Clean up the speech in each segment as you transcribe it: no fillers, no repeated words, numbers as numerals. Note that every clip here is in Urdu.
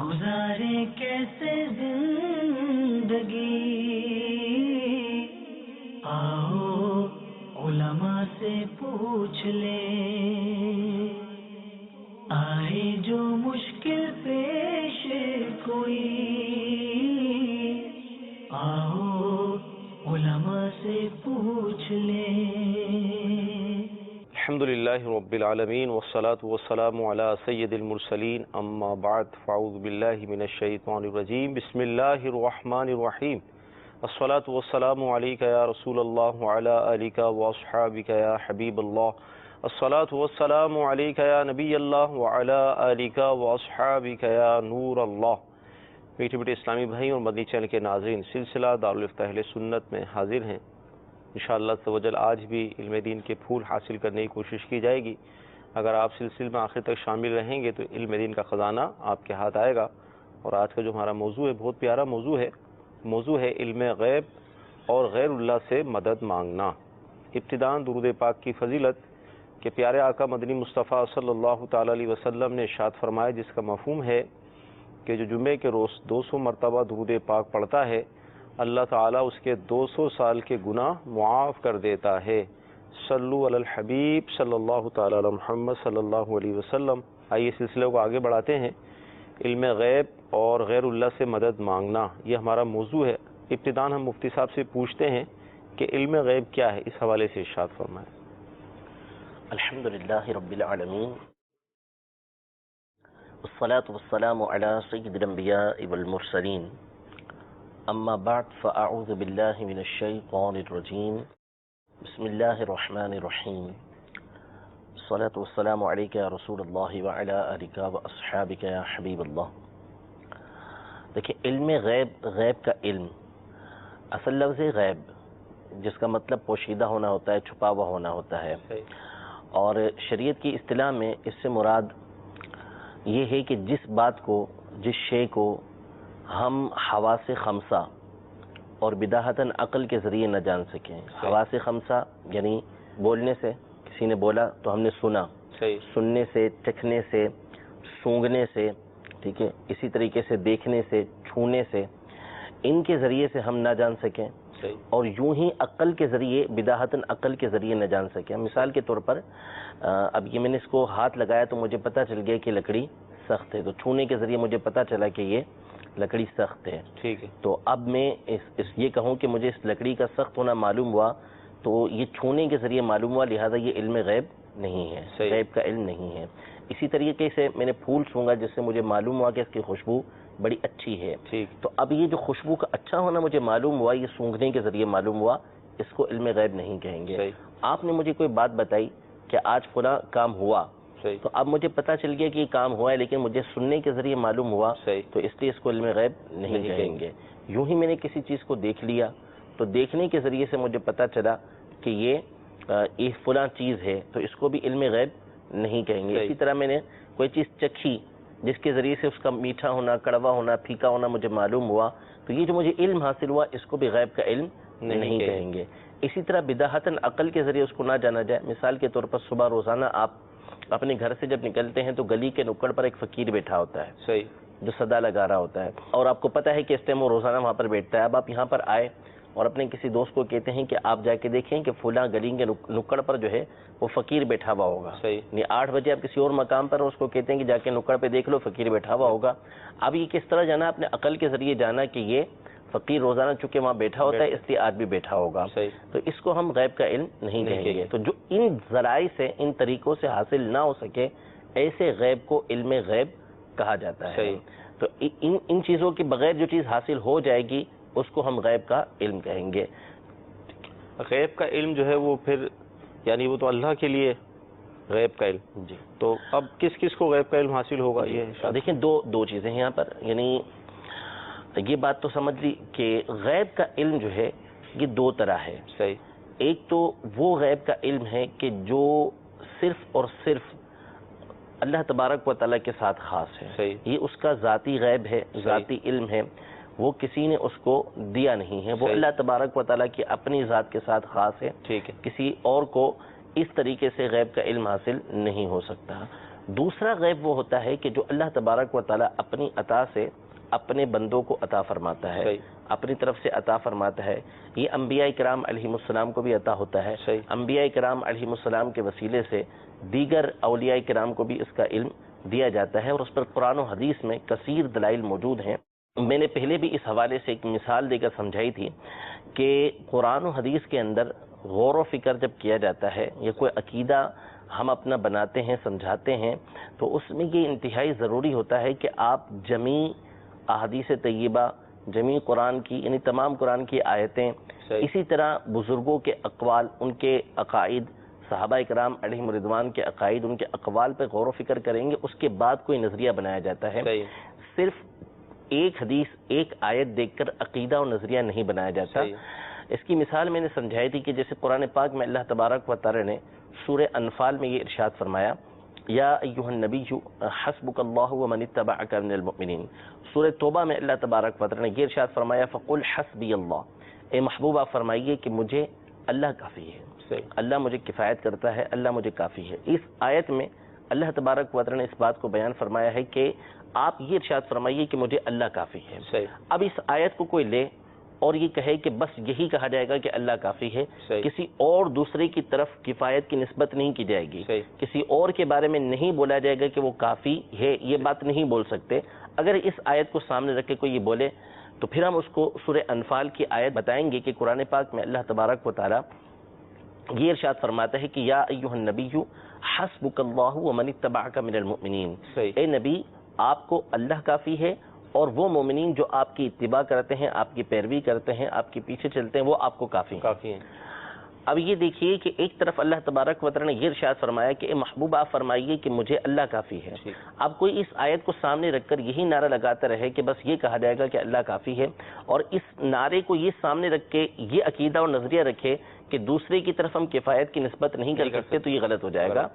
گزارے کیسے زندگی، آؤ علماء سے پوچھ لیں، آئے جو مشکل پیش کوئی، آؤ علماء سے پوچھ لیں۔ الحمدللہ رب العالمین والصلاة والسلام علی سید المرسلین، اما بعد فاعوذ باللہ من الشیطان الرجیم، بسم اللہ الرحمن الرحیم، الصلاة والسلام علیکہ یا رسول اللہ وعلی آلکہ واصحابکہ یا حبیب اللہ، الصلاة والسلام علیکہ یا نبی اللہ وعلی آلکہ واصحابکہ یا نور اللہ۔ میٹھے میٹھے اسلامی بھائی اور مدنی چینل کے ناظرین، سلسلہ دارالفتہ اہل سنت میں حاضر ہیں۔ انشاءاللہ عزوجل آج بھی علم دین کے پھول حاصل کرنے کی کوشش کی جائے گی۔ اگر آپ سلسلے میں آخر تک شامل رہیں گے تو علم دین کا خزانہ آپ کے ہاتھ آئے گا۔ اور آج کا جو ہمارا موضوع ہے بہت پیارا موضوع ہے علم غیب اور غیر اللہ سے مدد مانگنا۔ ابتداءً درود پاک کی فضیلت کہ پیارے آقا مدنی مصطفیٰ صلی اللہ تعالی علیہ وسلم نے ارشاد فرمایا، جس کا مفہوم ہے کہ جو جمعے کے روز 200 مرتبہ درود پاک پڑھتا ہے، اللہ تعالیٰ اس کے 200 سال کے گناہ معاف کر دیتا ہے۔ صلو علی الحبیب صلی اللہ تعالی علی محمد صلی اللہ علیہ وسلم۔ آئیے سلسلے کو آگے بڑھاتے ہیں۔ علم غیب اور غیر اللہ سے مدد مانگنا، یہ ہمارا موضوع ہے۔ ابتداءً ہم مفتی صاحب سے پوچھتے ہیں کہ علم غیب کیا ہے، اس حوالے سے ارشاد فرمائیں۔ الحمدللہ رب العالمین، والصلاة والسلام علی سید الانبیاء والمرسلین، اما بعد فاعوذ باللہ من الشیطان الرجیم، بسم اللہ الرحمن الرحیم، الصلاة والسلام علیکہ یا رسول اللہ وعلی آلکہ واصحابکہ یا حبیب اللہ۔ دیکھیں، علم غیب کا علم، اصل لفظ غیب جس کا مطلب پوشیدہ ہونا ہوتا ہے، چھپا ہوا ہونا ہوتا ہے، اور شریعت کی اصطلاح میں اس سے مراد یہ ہے کہ جس بات کو، جس شے کو ہم حواس خمسہ اور بداہتاً عقل کے ذریعے نہ جان سکیں۔ حواس خمسہ یعنی بولنے سے، کسی نے بولا تو ہم نے سنا، سننے سے، چکھنے سے، سونگھنے سے، ٹھیک ہے، اسی طریقے سے دیکھنے سے، چھونے سے، ان کے ذریعے سے ہم نہ جان سکیں، اور یوں ہی عقل کے ذریعے، بداہتاً عقل کے ذریعے نہ جان سکیں۔ مثال کے طور پر اب یہ میں نے اس کو ہاتھ لگایا تو مجھے پتہ چل گیا کہ لکڑی سخت ہے، تو چھونے کے ذریعے مجھے پتہ چلا کہ یہ لکڑی سخت ہے، ٹھیک ہے۔ تو اب میں یہ کہوں کہ مجھے اس لکڑی کا سخت ہونا معلوم ہوا، تو یہ چھونے کے ذریعے معلوم ہوا، لہذا یہ علم غیب نہیں ہے، غیب کا علم نہیں ہے۔ اسی طریقے سے میں نے پھول سونگا جس سے مجھے معلوم ہوا کہ اس کی خوشبو بڑی اچھی ہے، تو اب یہ جو خوشبو کا اچھا ہونا مجھے معلوم ہوا، یہ سونگھنے کے ذریعے معلوم ہوا، اس کو علم غیب نہیں کہیں گے۔ آپ نے مجھے کوئی بات بتائی کہ آج فلاں کام ہوا، تو اب مجھے پتا چل گیا کہ یہ کام ہوا ہے، لیکن مجھے سننے کے ذریعے معلوم ہوا، تو اس لیے اس کو علم غیب نہیں کہیں گے۔ یوں ہی میں نے کسی چیز کو دیکھ لیا تو دیکھنے کے ذریعے سے مجھے پتا چلا کہ یہ فلاں چیز ہے، تو اس کو بھی علم غیب نہیں کہیں گے۔ اسی طرح میں نے کوئی چیز چکھی جس کے ذریعے سے اس کا میٹھا ہونا، کڑوا ہونا، پھیکا ہونا مجھے معلوم ہوا، تو یہ جو مجھے علم حاصل ہوا، اس کو بھی غیب کا علم نہیں کہیں گے۔ اسی طرح بداہتاً عقل کے ذریعے اس کو نہ جانا جائے۔ مثال کے طور پر صبح روزانہ آپ اپنے گھر سے جب نکلتے ہیں تو گلی کے نکڑ پر ایک فقیر بیٹھا ہوتا ہے، جو صدا لگا رہا ہوتا ہے، اور آپ کو پتا ہے کہ اس ٹائم وہ روزانہ وہاں پر بیٹھتا ہے۔ اب آپ یہاں پر آئے اور اپنے کسی دوست کو کہتے ہیں کہ آپ جا کے دیکھیں کہ فلاں گلی کے نکڑ پر جو ہے وہ فقیر بیٹھا ہوا ہوگا، یعنی 8 بجے آپ کسی اور مقام پر اس کو کہتے ہیں کہ جا کے نکڑ پہ دیکھ لو، فقیر بیٹھا ہوا ہوگا۔ اب یہ کس طرح جانا؟ اپنے عقل کے ذریعے جانا کہ یہ فقیر روزانہ چونکہ وہاں بیٹھا ہوتا ہے، اس لیے آج بھی بیٹھا ہوگا، تو اس کو ہم غیب کا علم نہیں کہیں گے۔ تو جو ان ذرائع سے، ان طریقوں سے حاصل نہ ہو سکے، ایسے غیب کو علم غیب کہا جاتا ہے۔ تو ان چیزوں کے بغیر جو چیز حاصل ہو جائے گی، اس کو ہم غیب کا علم کہیں گے۔ غیب کا علم جو ہے وہ پھر یعنی وہ تو اللہ کے لیے غیب کا علم، جی، تو اب کس کس کو غیب کا علم حاصل ہوگا؟ یہ دیکھیں دو چیزیں ہیں یہاں پر، یعنی یہ بات تو سمجھ لی کہ غیب کا علم جو ہے یہ دو طرح ہے۔ صحیح۔ ایک تو وہ غیب کا علم ہے کہ جو صرف اور صرف اللہ تبارک و تعالیٰ کے ساتھ خاص ہے، یہ اس کا ذاتی غیب ہے، ذاتی علم ہے، وہ کسی نے اس کو دیا نہیں ہے، وہ اللہ تبارک و تعالیٰ کی اپنی ذات کے ساتھ خاص ہے، ٹھیک ہے، کسی اور کو اس طریقے سے غیب کا علم حاصل نہیں ہو سکتا۔ دوسرا غیب وہ ہوتا ہے کہ جو اللہ تبارک و تعالیٰ اپنی عطا سے اپنے بندوں کو عطا فرماتا ہے، اپنی طرف سے عطا فرماتا ہے. یہ انبیاء کرام علیہم السلام کو بھی عطا ہوتا ہے. انبیاء کرام علیہم السلام کے وسیلے سے دیگر اولیاء کرام کو بھی اس کا علم دیا جاتا ہے، اور اس پر قرآن و حدیث میں کثیر دلائل موجود ہیں. میں نے پہلے بھی اس حوالے سے ایک مثال دے کر سمجھائی تھی کہ قرآن و حدیث کے اندر غور و فکر جب کیا جاتا ہے یا کوئی عقیدہ ہم اپنا بناتے ہیں، سمجھاتے ہیں، تو اس میں یہ انتہائی ضروری ہوتا ہے کہ آپ جمیع احادیث طیبہ، جمیع قرآن کی یعنی تمام قرآن کی آیتیں، اسی طرح بزرگوں کے اقوال، ان کے عقائد، صحابہ کرام علیہم رضوان کے عقائد، ان کے اقوال پہ غور و فکر کریں گے. اس کے بعد کوئی نظریہ بنایا جاتا ہے. صرف ایک حدیث، ایک آیت دیکھ کر عقیدہ اور نظریہ نہیں بنایا جاتا. اس کی مثال میں نے سمجھائی تھی کہ جیسے قرآن پاک میں اللہ تبارک و تعالی نے سورہ انفال میں یہ ارشاد فرمایا، یا ایھا النبی حسبک اللہ ومن اتبعک من المؤمنین. سورہ توبہ میں اللہ تبارک و تعالی نے یہ ارشاد فرمایا، فقل حسبی اللہ. اے محبوب آپ فرمائیے کہ مجھے اللہ کافی ہے، اللہ مجھے کفایت کرتا ہے، اللہ مجھے کافی ہے. اس آیت میں اللہ تبارک و تعالی نے اس بات کو بیان فرمایا ہے کہ آپ یہ ارشاد فرمائیے کہ مجھے اللہ کافی ہے. اب اس آیت کو کوئی لے اور یہ کہے کہ بس یہی کہا جائے گا کہ اللہ کافی ہے، کسی اور دوسرے کی طرف کفایت کی نسبت نہیں کی جائے گی، کسی اور کے بارے میں نہیں بولا جائے گا کہ وہ کافی ہے، یہ بات نہیں بول سکتے. اگر اس آیت کو سامنے رکھ کے کوئی یہ بولے تو پھر ہم اس کو سورہ انفال کی آیت بتائیں گے کہ قرآن پاک میں اللہ تبارک و تعالی یہ ارشاد فرماتا ہے کہ یا ایھا النبی حسبک اللہ ومن اتبعک من المؤمنین. اے نبی آپ کو اللہ کافی ہے اور وہ مومنین جو آپ کی اتباع کرتے ہیں، آپ کی پیروی کرتے ہیں، آپ کے پیچھے چلتے ہیں، وہ آپ کو کافی ہیں. اب یہ دیکھیے کہ ایک طرف اللہ تبارک و تعالی نے یہ ارشاد فرمایا کہ اے محبوب آپ فرمائیے کہ مجھے اللہ کافی ہے. اب کوئی اس آیت کو سامنے رکھ کر یہی نعرہ لگاتا رہے کہ بس یہ کہا جائے گا کہ اللہ کافی ہے، اور اس نعرے کو یہ سامنے رکھ کے یہ عقیدہ اور نظریہ رکھے کہ دوسرے کی طرف ہم کفایت کی نسبت نہیں کر سکتے، تو یہ غلط ہو جائے گا.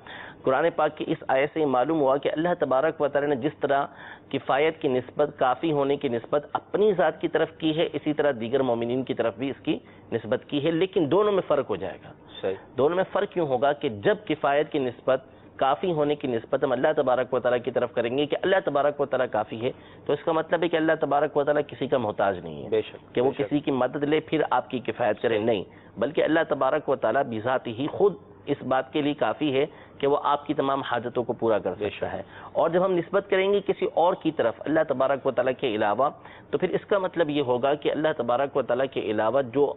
قرآن پاک کی اس آیت سے معلوم ہوا کہ اللہ تبارک و تعالی نے جس طرح کفایت کی نسبت، کافی ہونے کی نسبت اپنی ذات کی طرف کی ہے، اسی طرح دیگر مومنین کی طرف بھی اس کی نسبت کی ہے. لیکن دونوں میں فرق ہو جائے گا. دونوں میں فرق کیوں ہوگا کہ جب کفایت کی نسبت، کافی ہونے کی نسبت ہم اللہ تبارک و تعالیٰ کی طرف کریں گے کہ اللہ تبارک و تعالیٰ کافی ہے، تو اس کا مطلب ہے کہ اللہ تبارک و تعالیٰ کسی کا محتاج نہیں ہے کہ وہ کسی کی مدد لے پھر آپ کی کفایت کرے. نہیں، بلکہ اللہ تبارک و تعالیٰ بذات ہی خود اس بات کے لیے کافی ہے کہ وہ آپ کی تمام حاجتوں کو پورا کر سکتا ہے. اور جب ہم نسبت کریں گے کسی اور کی طرف اللہ تبارک و تعالیٰ کے علاوہ، تو پھر اس کا مطلب یہ ہوگا کہ اللہ تبارک و تعالیٰ کے علاوہ جو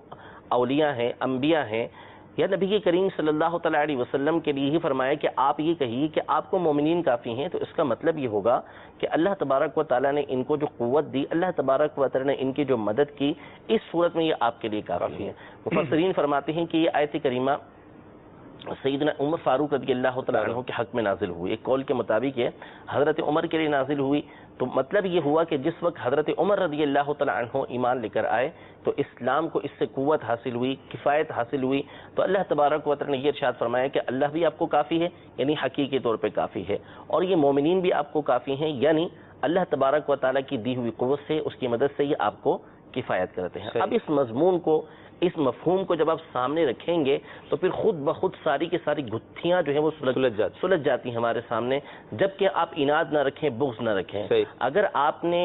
اولیاء ہیں، انبیاء ہیں، یا نبی کریم صلی اللہ تعالیٰ علیہ وسلم کے لیے ہی فرمایا کہ آپ یہ کہیے کہ آپ کو مومنین کافی ہیں، تو اس کا مطلب یہ ہوگا کہ اللہ تبارک و تعالیٰ نے ان کو جو قوت دی، اللہ تبارک و تعالیٰ نے ان کی جو مدد کی، اس صورت میں یہ آپ کے لیے کافی ہے. مفسرین فرماتے ہیں کہ یہ آیت کریمہ سیدنا عمر فاروق رضی اللہ تعالیٰ عنہ کے حق میں نازل ہوئی. ایک قول کے مطابق یہ حضرت عمر کے لیے نازل ہوئی. تو مطلب یہ ہوا کہ جس وقت حضرت عمر رضی اللہ تعالیٰ عنہ ایمان لے کر آئے تو اسلام کو اس سے قوت حاصل ہوئی، کفایت حاصل ہوئی. تو اللہ تبارک و تعالیٰ نے یہ ارشاد فرمایا کہ اللہ بھی آپ کو کافی ہے، یعنی حقیقی طور پہ کافی ہے، اور یہ مومنین بھی آپ کو کافی ہیں، یعنی اللہ تبارک و تعالیٰ کی دی ہوئی قوت سے، اس کی مدد سے یہ آپ کو کفایت کرتے ہیں. اب اس مضمون کو، اس مفہوم کو جب آپ سامنے رکھیں گے تو پھر خود بخود ساری کی ساری گتھیاں جو ہیں وہ سلجھ جاتی ہیں ہمارے سامنے، جبکہ آپ اناد نہ رکھیں، بغض نہ رکھیں. اگر آپ نے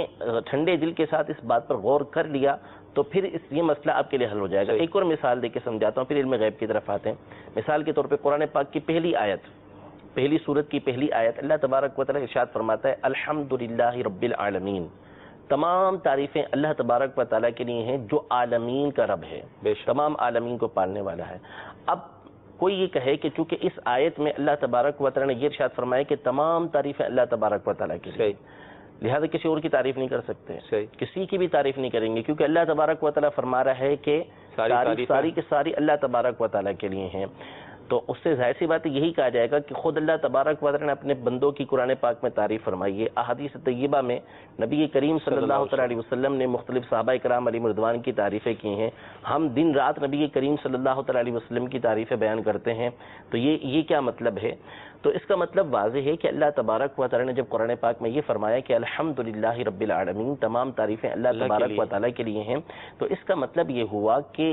ٹھنڈے دل کے ساتھ اس بات پر غور کر لیا تو پھر یہ مسئلہ آپ کے لیے حل ہو جائے گا. ایک اور مثال دے کے سمجھاتا ہوں، پھر علم غیب کی طرف آتے ہیں. مثال کے طور پہ قرآن پاک کی پہلی آیت، پہلی سورت کی پہلی آیت، اللہ تبارک و تعالیٰ ارشاد فرماتا ہے الحمدللہ رب العالمین. تمام تعریفیں اللہ تبارک و تعالیٰ کے لیے ہیں جو عالمین کا رب ہے، تمام عالمین کو پالنے والا ہے. اب کوئی یہ کہے کہ چونکہ اس آیت میں اللہ تبارک و تعالیٰ نے یہ ارشاد فرمایا کہ تمام تعریفیں اللہ تبارک و تعالیٰ کے لیے، لہذا کسی اور کی تعریف نہیں کر سکتے، کسی کی بھی تعریف نہیں کریں گے، کیونکہ اللہ تبارک و تعالیٰ فرما رہا ہے کہ ساری کی ساری اللہ تبارک و تعالیٰ کے لیے ہیں. تو اس سے ظاہر سی بات یہی کہا جائے گا کہ خود اللہ تبارک و تعالیٰ نے اپنے بندوں کی قرآن پاک میں تعریف فرمائی ہے. احادیث طیبہ میں نبی کریم صلی اللہ علیہ وسلم نے مختلف صحابہ کرام علیہ رضوان کی تعریفیں کی ہیں. ہم دن رات نبی کریم صلی اللہ علیہ وسلم کی تعریفیں بیان کرتے ہیں. تو یہ کیا مطلب ہے؟ تو اس کا مطلب واضح ہے کہ اللہ تبارک و تعالیٰ نے جب قرآن پاک میں یہ فرمایا کہ الحمدللہ رب العالمین، تمام تعریفیں اللہ تبارک و تعالیٰ کے لیے ہیں، تو اس کا مطلب یہ ہوا کہ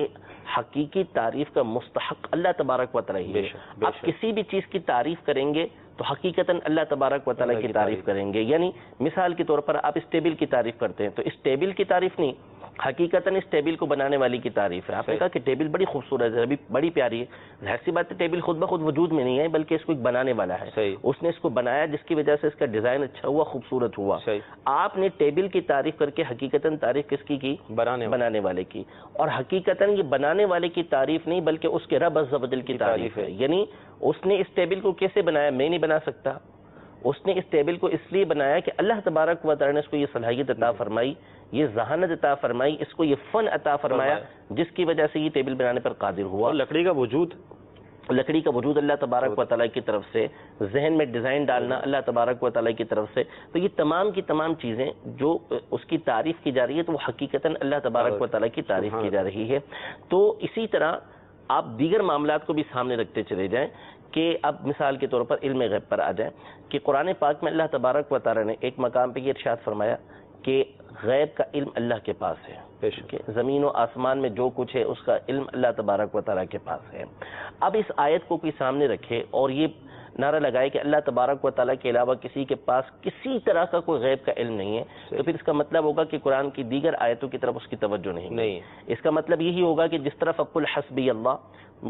حقیقی تعریف کا مستحق اللہ تبارک و تعالیٰ ہی ہے. آپ کسی بھی چیز کی تعریف کریں گے تو حقیقتاً اللہ تبارک و تعالیٰ کی تعریف کریں گے. یعنی مثال کے طور پر آپ اس ٹیبل کی تعریف کرتے ہیں تو اس ٹیبل کی تعریف نہیں، حقیقتاً اس ٹیبل کو بنانے والی کی تعریف ہے. آپ نے کہا کہ ٹیبل بڑی خوبصورت ہے، بڑی پیاری ہے، ظاہر سی بات ہے ٹیبل خود بخود وجود میں نہیں ہے، بلکہ اس کو ایک بنانے والا ہے. اس نے اس کو بنایا جس کی وجہ سے اس کا ڈیزائن اچھا ہوا، خوبصورت ہوا. آپ نے ٹیبل کی تعریف کر کے حقیقتاً تعریف کس کی بنانے والے کی. اور حقیقتاً یہ بنانے والے کی تعریف نہیں بلکہ اس کے رب عز و جل کی تعریف ہے. یعنی اس نے اس ٹیبل کو کیسے بنایا؟ میں نہیں بنا سکتا. اس نے اس ٹیبل کو اس لیے بنایا کہ اللہ تبارک و تعالی نے اس کو یہ صلاحیت عطا فرمائی، یہ ذہانت عطا فرمائی، اس کو یہ فن عطا فرمایا جس کی وجہ سے یہ ٹیبل بنانے پر قادر ہوا. اور لکڑی کا وجود اللہ تبارک و تعالیٰ کی طرف سے، ذہن میں ڈیزائن ڈالنا اللہ تبارک و تعالیٰ کی طرف سے. تو یہ تمام کی تمام چیزیں جو اس کی تعریف کی جا رہی ہے تو وہ حقیقتاً اللہ تبارک و تعالیٰ کی تعریف کی جا رہی ہے. تو اسی طرح آپ دیگر معاملات کو بھی سامنے رکھتے چلے جائیں کہ اب مثال کے طور پر علم غیب پر آ جائیں کہ قرآن پاک میں اللہ تبارک و تعالیٰ نے ایک مقام پہ یہ ارشاد فرمایا کہ غیب کا علم اللہ کے پاس ہے. زمین و آسمان میں جو کچھ ہے اس کا علم اللہ تبارک و تعالیٰ کے پاس ہے. اب اس آیت کو کوئی سامنے رکھے اور یہ نعرہ لگائے کہ اللہ تبارک و تعالیٰ کے علاوہ کسی کے پاس کسی طرح کا کوئی غیب کا علم نہیں ہے، تو پھر اس کا مطلب ہوگا کہ قرآن کی دیگر آیتوں کی طرف اس کی توجہ نہیں. اس کا مطلب یہی ہوگا کہ جس طرح فقل حسبی اللہ،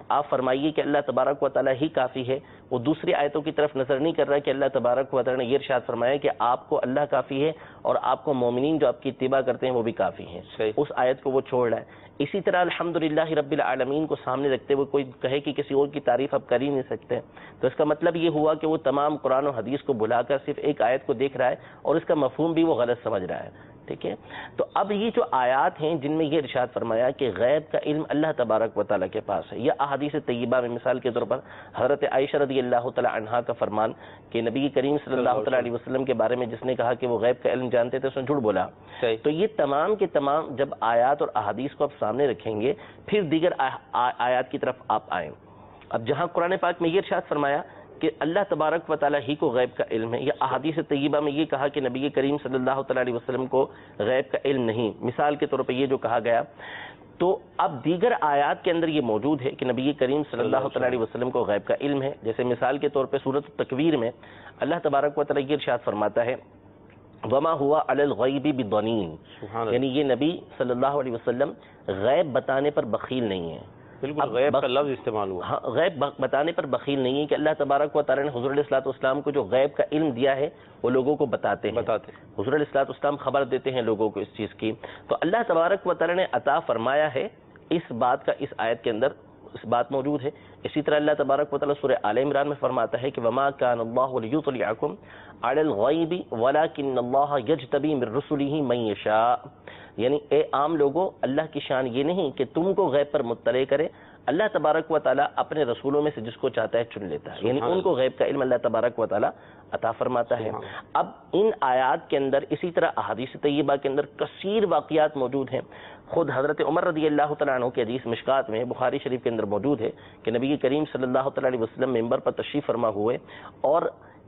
آپ فرمائیے کہ اللہ تبارک و تعالیٰ ہی کافی ہے، وہ دوسری آیتوں کی طرف نظر نہیں کر رہا کہ اللہ تبارک و تعالیٰ نے یہ ارشاد فرمایا کہ آپ کو اللہ کافی ہے اور آپ کو مومنین جو آپ کی اتباع کرتے ہیں وہ بھی کافی ہیں. اس آیت کو وہ چھوڑ رہا ہے. اسی طرح الحمدللہ رب العالمین کو سامنے رکھتے ہوئے کوئی کہے کہ کسی اور کی تعریف آپ کر ہی نہیں سکتے، تو اس کا مطلب یہ ہوا کہ وہ تمام قرآن و حدیث کو بھلا کر صرف ایک آیت کو دیکھ رہا ہے اور اس کا مفہوم بھی وہ غلط سمجھ رہا ہے. ٹھیک ہے. تو اب یہ جو آیات ہیں جن میں یہ ارشاد فرمایا کہ غیب کا علم اللہ تبارک و تعالیٰ کے پاس ہے، یا احادیث طیبہ میں مثال کے طور پر حضرت عائشہ رضی اللہ تعالی عنہا کا فرمان کہ نبی کریم صلی اللہ تعالی علیہ وسلم کے بارے میں جس نے کہا کہ وہ غیب کا علم جانتے تھے اس نے جھوٹ بولا. تو یہ تمام کے تمام جب آیات اور احادیث کو آپ سامنے رکھیں گے پھر دیگر آیات کی طرف آپ آئیں. اب جہاں قرآن پاک میں یہ ارشاد فرمایا کہ اللہ تبارک و تعالیٰ ہی کو غیب کا علم ہے، یا احادیث طیبہ میں یہ کہا کہ نبی کریم صلی اللہ تعالی علیہ وسلم کو غیب کا علم نہیں، مثال کے طور پہ یہ جو کہا گیا، تو اب دیگر آیات کے اندر یہ موجود ہے کہ نبی کریم صلی اللہ تعالی علیہ وسلم کو غیب کا علم ہے. جیسے مثال کے طور پہ سورۃ التکویر میں اللہ تبارک و تعالیٰ یہ ارشاد فرماتا ہے وما ہوا علی الغیب بضنین، یعنی یہ نبی صلی اللہ علیہ وسلم غیب بتانے پر بخیل نہیں ہے. بالکل غیب کا لفظ استعمال ہوا. ہاں، غیب بتانے پر بخیل نہیں ہے کہ اللہ تبارک و تعالیٰ نے حضور علیہ الصلوۃ والسلام کو جو غیب کا علم دیا ہے وہ لوگوں کو بتاتے ہیں. حضور علیہ الصلوۃ والسلام خبر دیتے ہیں لوگوں کو اس چیز کی. تو اللہ تبارک و تعالیٰ نے عطا فرمایا ہے اس بات کا، اس آیت کے اندر اس بات موجود ہے. اسی طرح اللہ تبارک و تعالیٰ سورہ آل عمران میں فرماتا ہے کہ وما کان اللہ لیطلعکم علی الغیب ولکن اللہ یجتبی من رسلہ من یشاء، یعنی اے عام لوگوں، اللہ کی شان یہ نہیں کہ تم کو غیب پر مطلع کرے، اللہ تبارک و تعالیٰ اپنے رسولوں میں سے جس کو چاہتا ہے چن لیتا ہے، یعنی ان کو غیب کا علم اللہ تبارک و تعالیٰ عطا فرماتا ہے. اب ان آیات کے اندر اسی طرح احادیث طیبہ کے اندر کثیر واقعات موجود ہیں. خود حضرت عمر رضی اللہ تعالیٰ عنہ کی حدیث مشکات میں بخاری شریف کے اندر موجود ہے کہ نبی کریم صلی اللہ تعالیٰ علیہ وسلم ممبر پر تشریف فرما ہوئے اور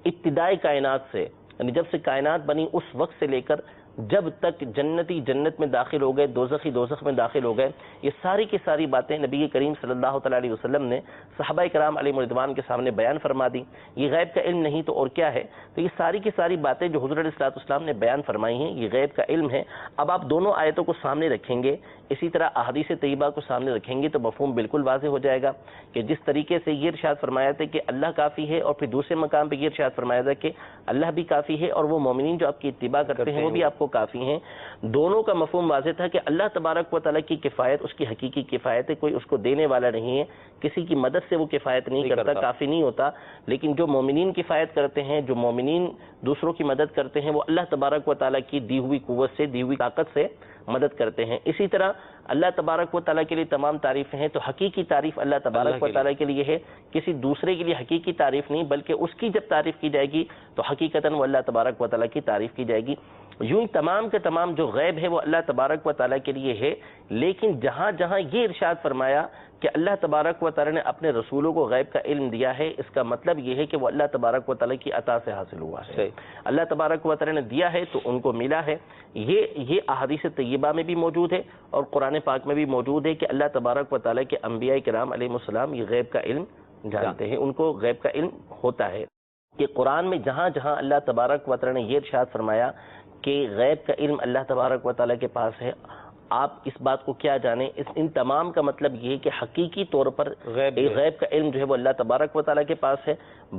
ابتدائی کائنات سے، یعنی جب سے کائنات بنی اس وقت سے لے کر جب تک جنتی جنت میں داخل ہو گئے، دوزخی دوزخ میں داخل ہو گئے، یہ ساری کی ساری باتیں نبی کریم صلی اللہ تعالیٰ علیہ وسلم نے صحابہ کرام علیہ رضوان کے سامنے بیان فرما دی. یہ غیب کا علم نہیں تو اور کیا ہے؟ تو یہ ساری کی ساری باتیں جو حضور علیہ الصلوۃ والسلام نے بیان فرمائی ہیں یہ غیب کا علم ہے. اب آپ دونوں آیتوں کو سامنے رکھیں گے، اسی طرح احادیث طیبہ کو سامنے رکھیں گے تو مفہوم بالکل واضح ہو جائے گا کہ جس طریقے سے یہ ارشاد فرمایا تھا کہ اللہ کافی ہے، اور پھر دوسرے مقام پہ یہ ارشاد فرمایا تھا کہ اللہ بھی کافی ہے اور وہ مومنین جو آپ کی اتباع کرتے ہیں وہ بھی آپ کو کافی ہیں. دونوں کا مفہوم واضح تھا کہ اللہ تبارک و تعالیٰ کی کفایت اس کی حقیقی کفایت ہے، کوئی اس کو دینے والا نہیں ہے، کسی کی مدد سے وہ کفایت نہیں کرتا، کافی نہیں ہوتا. لیکن جو مومنین کفایت کرتے ہیں، جو مومنین دوسروں کی مدد کرتے ہیں، وہ اللہ تبارک و تعالیٰ کی دی ہوئی قوت سے، دی ہوئی طاقت سے مدد کرتے ہیں. اسی طرح اللہ تبارک و تعالیٰ کے لیے تمام تعریفیں ہیں، تو حقیقی تعریف اللہ تبارک و تعالیٰ کے لیے ہے، کسی دوسرے کے لیے حقیقی تعریف نہیں، بلکہ اس کی جب تعریف کی جائے گی تو حقیقتاً وہ اللہ تبارک و تعالیٰ کی تعریف کی جائے گی. یوں ہی تمام کے تمام جو غیب ہے وہ اللہ تبارک و تعالیٰ کے لیے ہے. لیکن جہاں جہاں یہ ارشاد فرمایا کہ اللہ تبارک و تعالیٰ نے اپنے رسولوں کو غیب کا علم دیا ہے، اس کا مطلب یہ ہے کہ وہ اللہ تبارک و تعالیٰ کی عطا سے حاصل ہوا ہے. اللہ تبارک و تعالیٰ نے دیا ہے تو ان کو ملا ہے. یہ احادیث طیبہ میں بھی موجود ہے اور قرآن پاک میں بھی موجود ہے کہ اللہ تبارک و تعالیٰ کے انبیاء کرام علیہ السلام یہ غیب کا علم جانتے ہیں، ان کو غیب کا علم ہوتا ہے. کہ قرآن میں جہاں جہاں اللہ تبارک و تعالی نے یہ ارشاد فرمایا کہ غیب کا علم اللہ تبارک و تعالی کے پاس ہے، آپ اس بات کو کیا جانیں، ان تمام کا مطلب یہ ہے کہ حقیقی طور پر غیب کا علم جو ہے وہ اللہ تبارک و تعالی کے پاس ہے،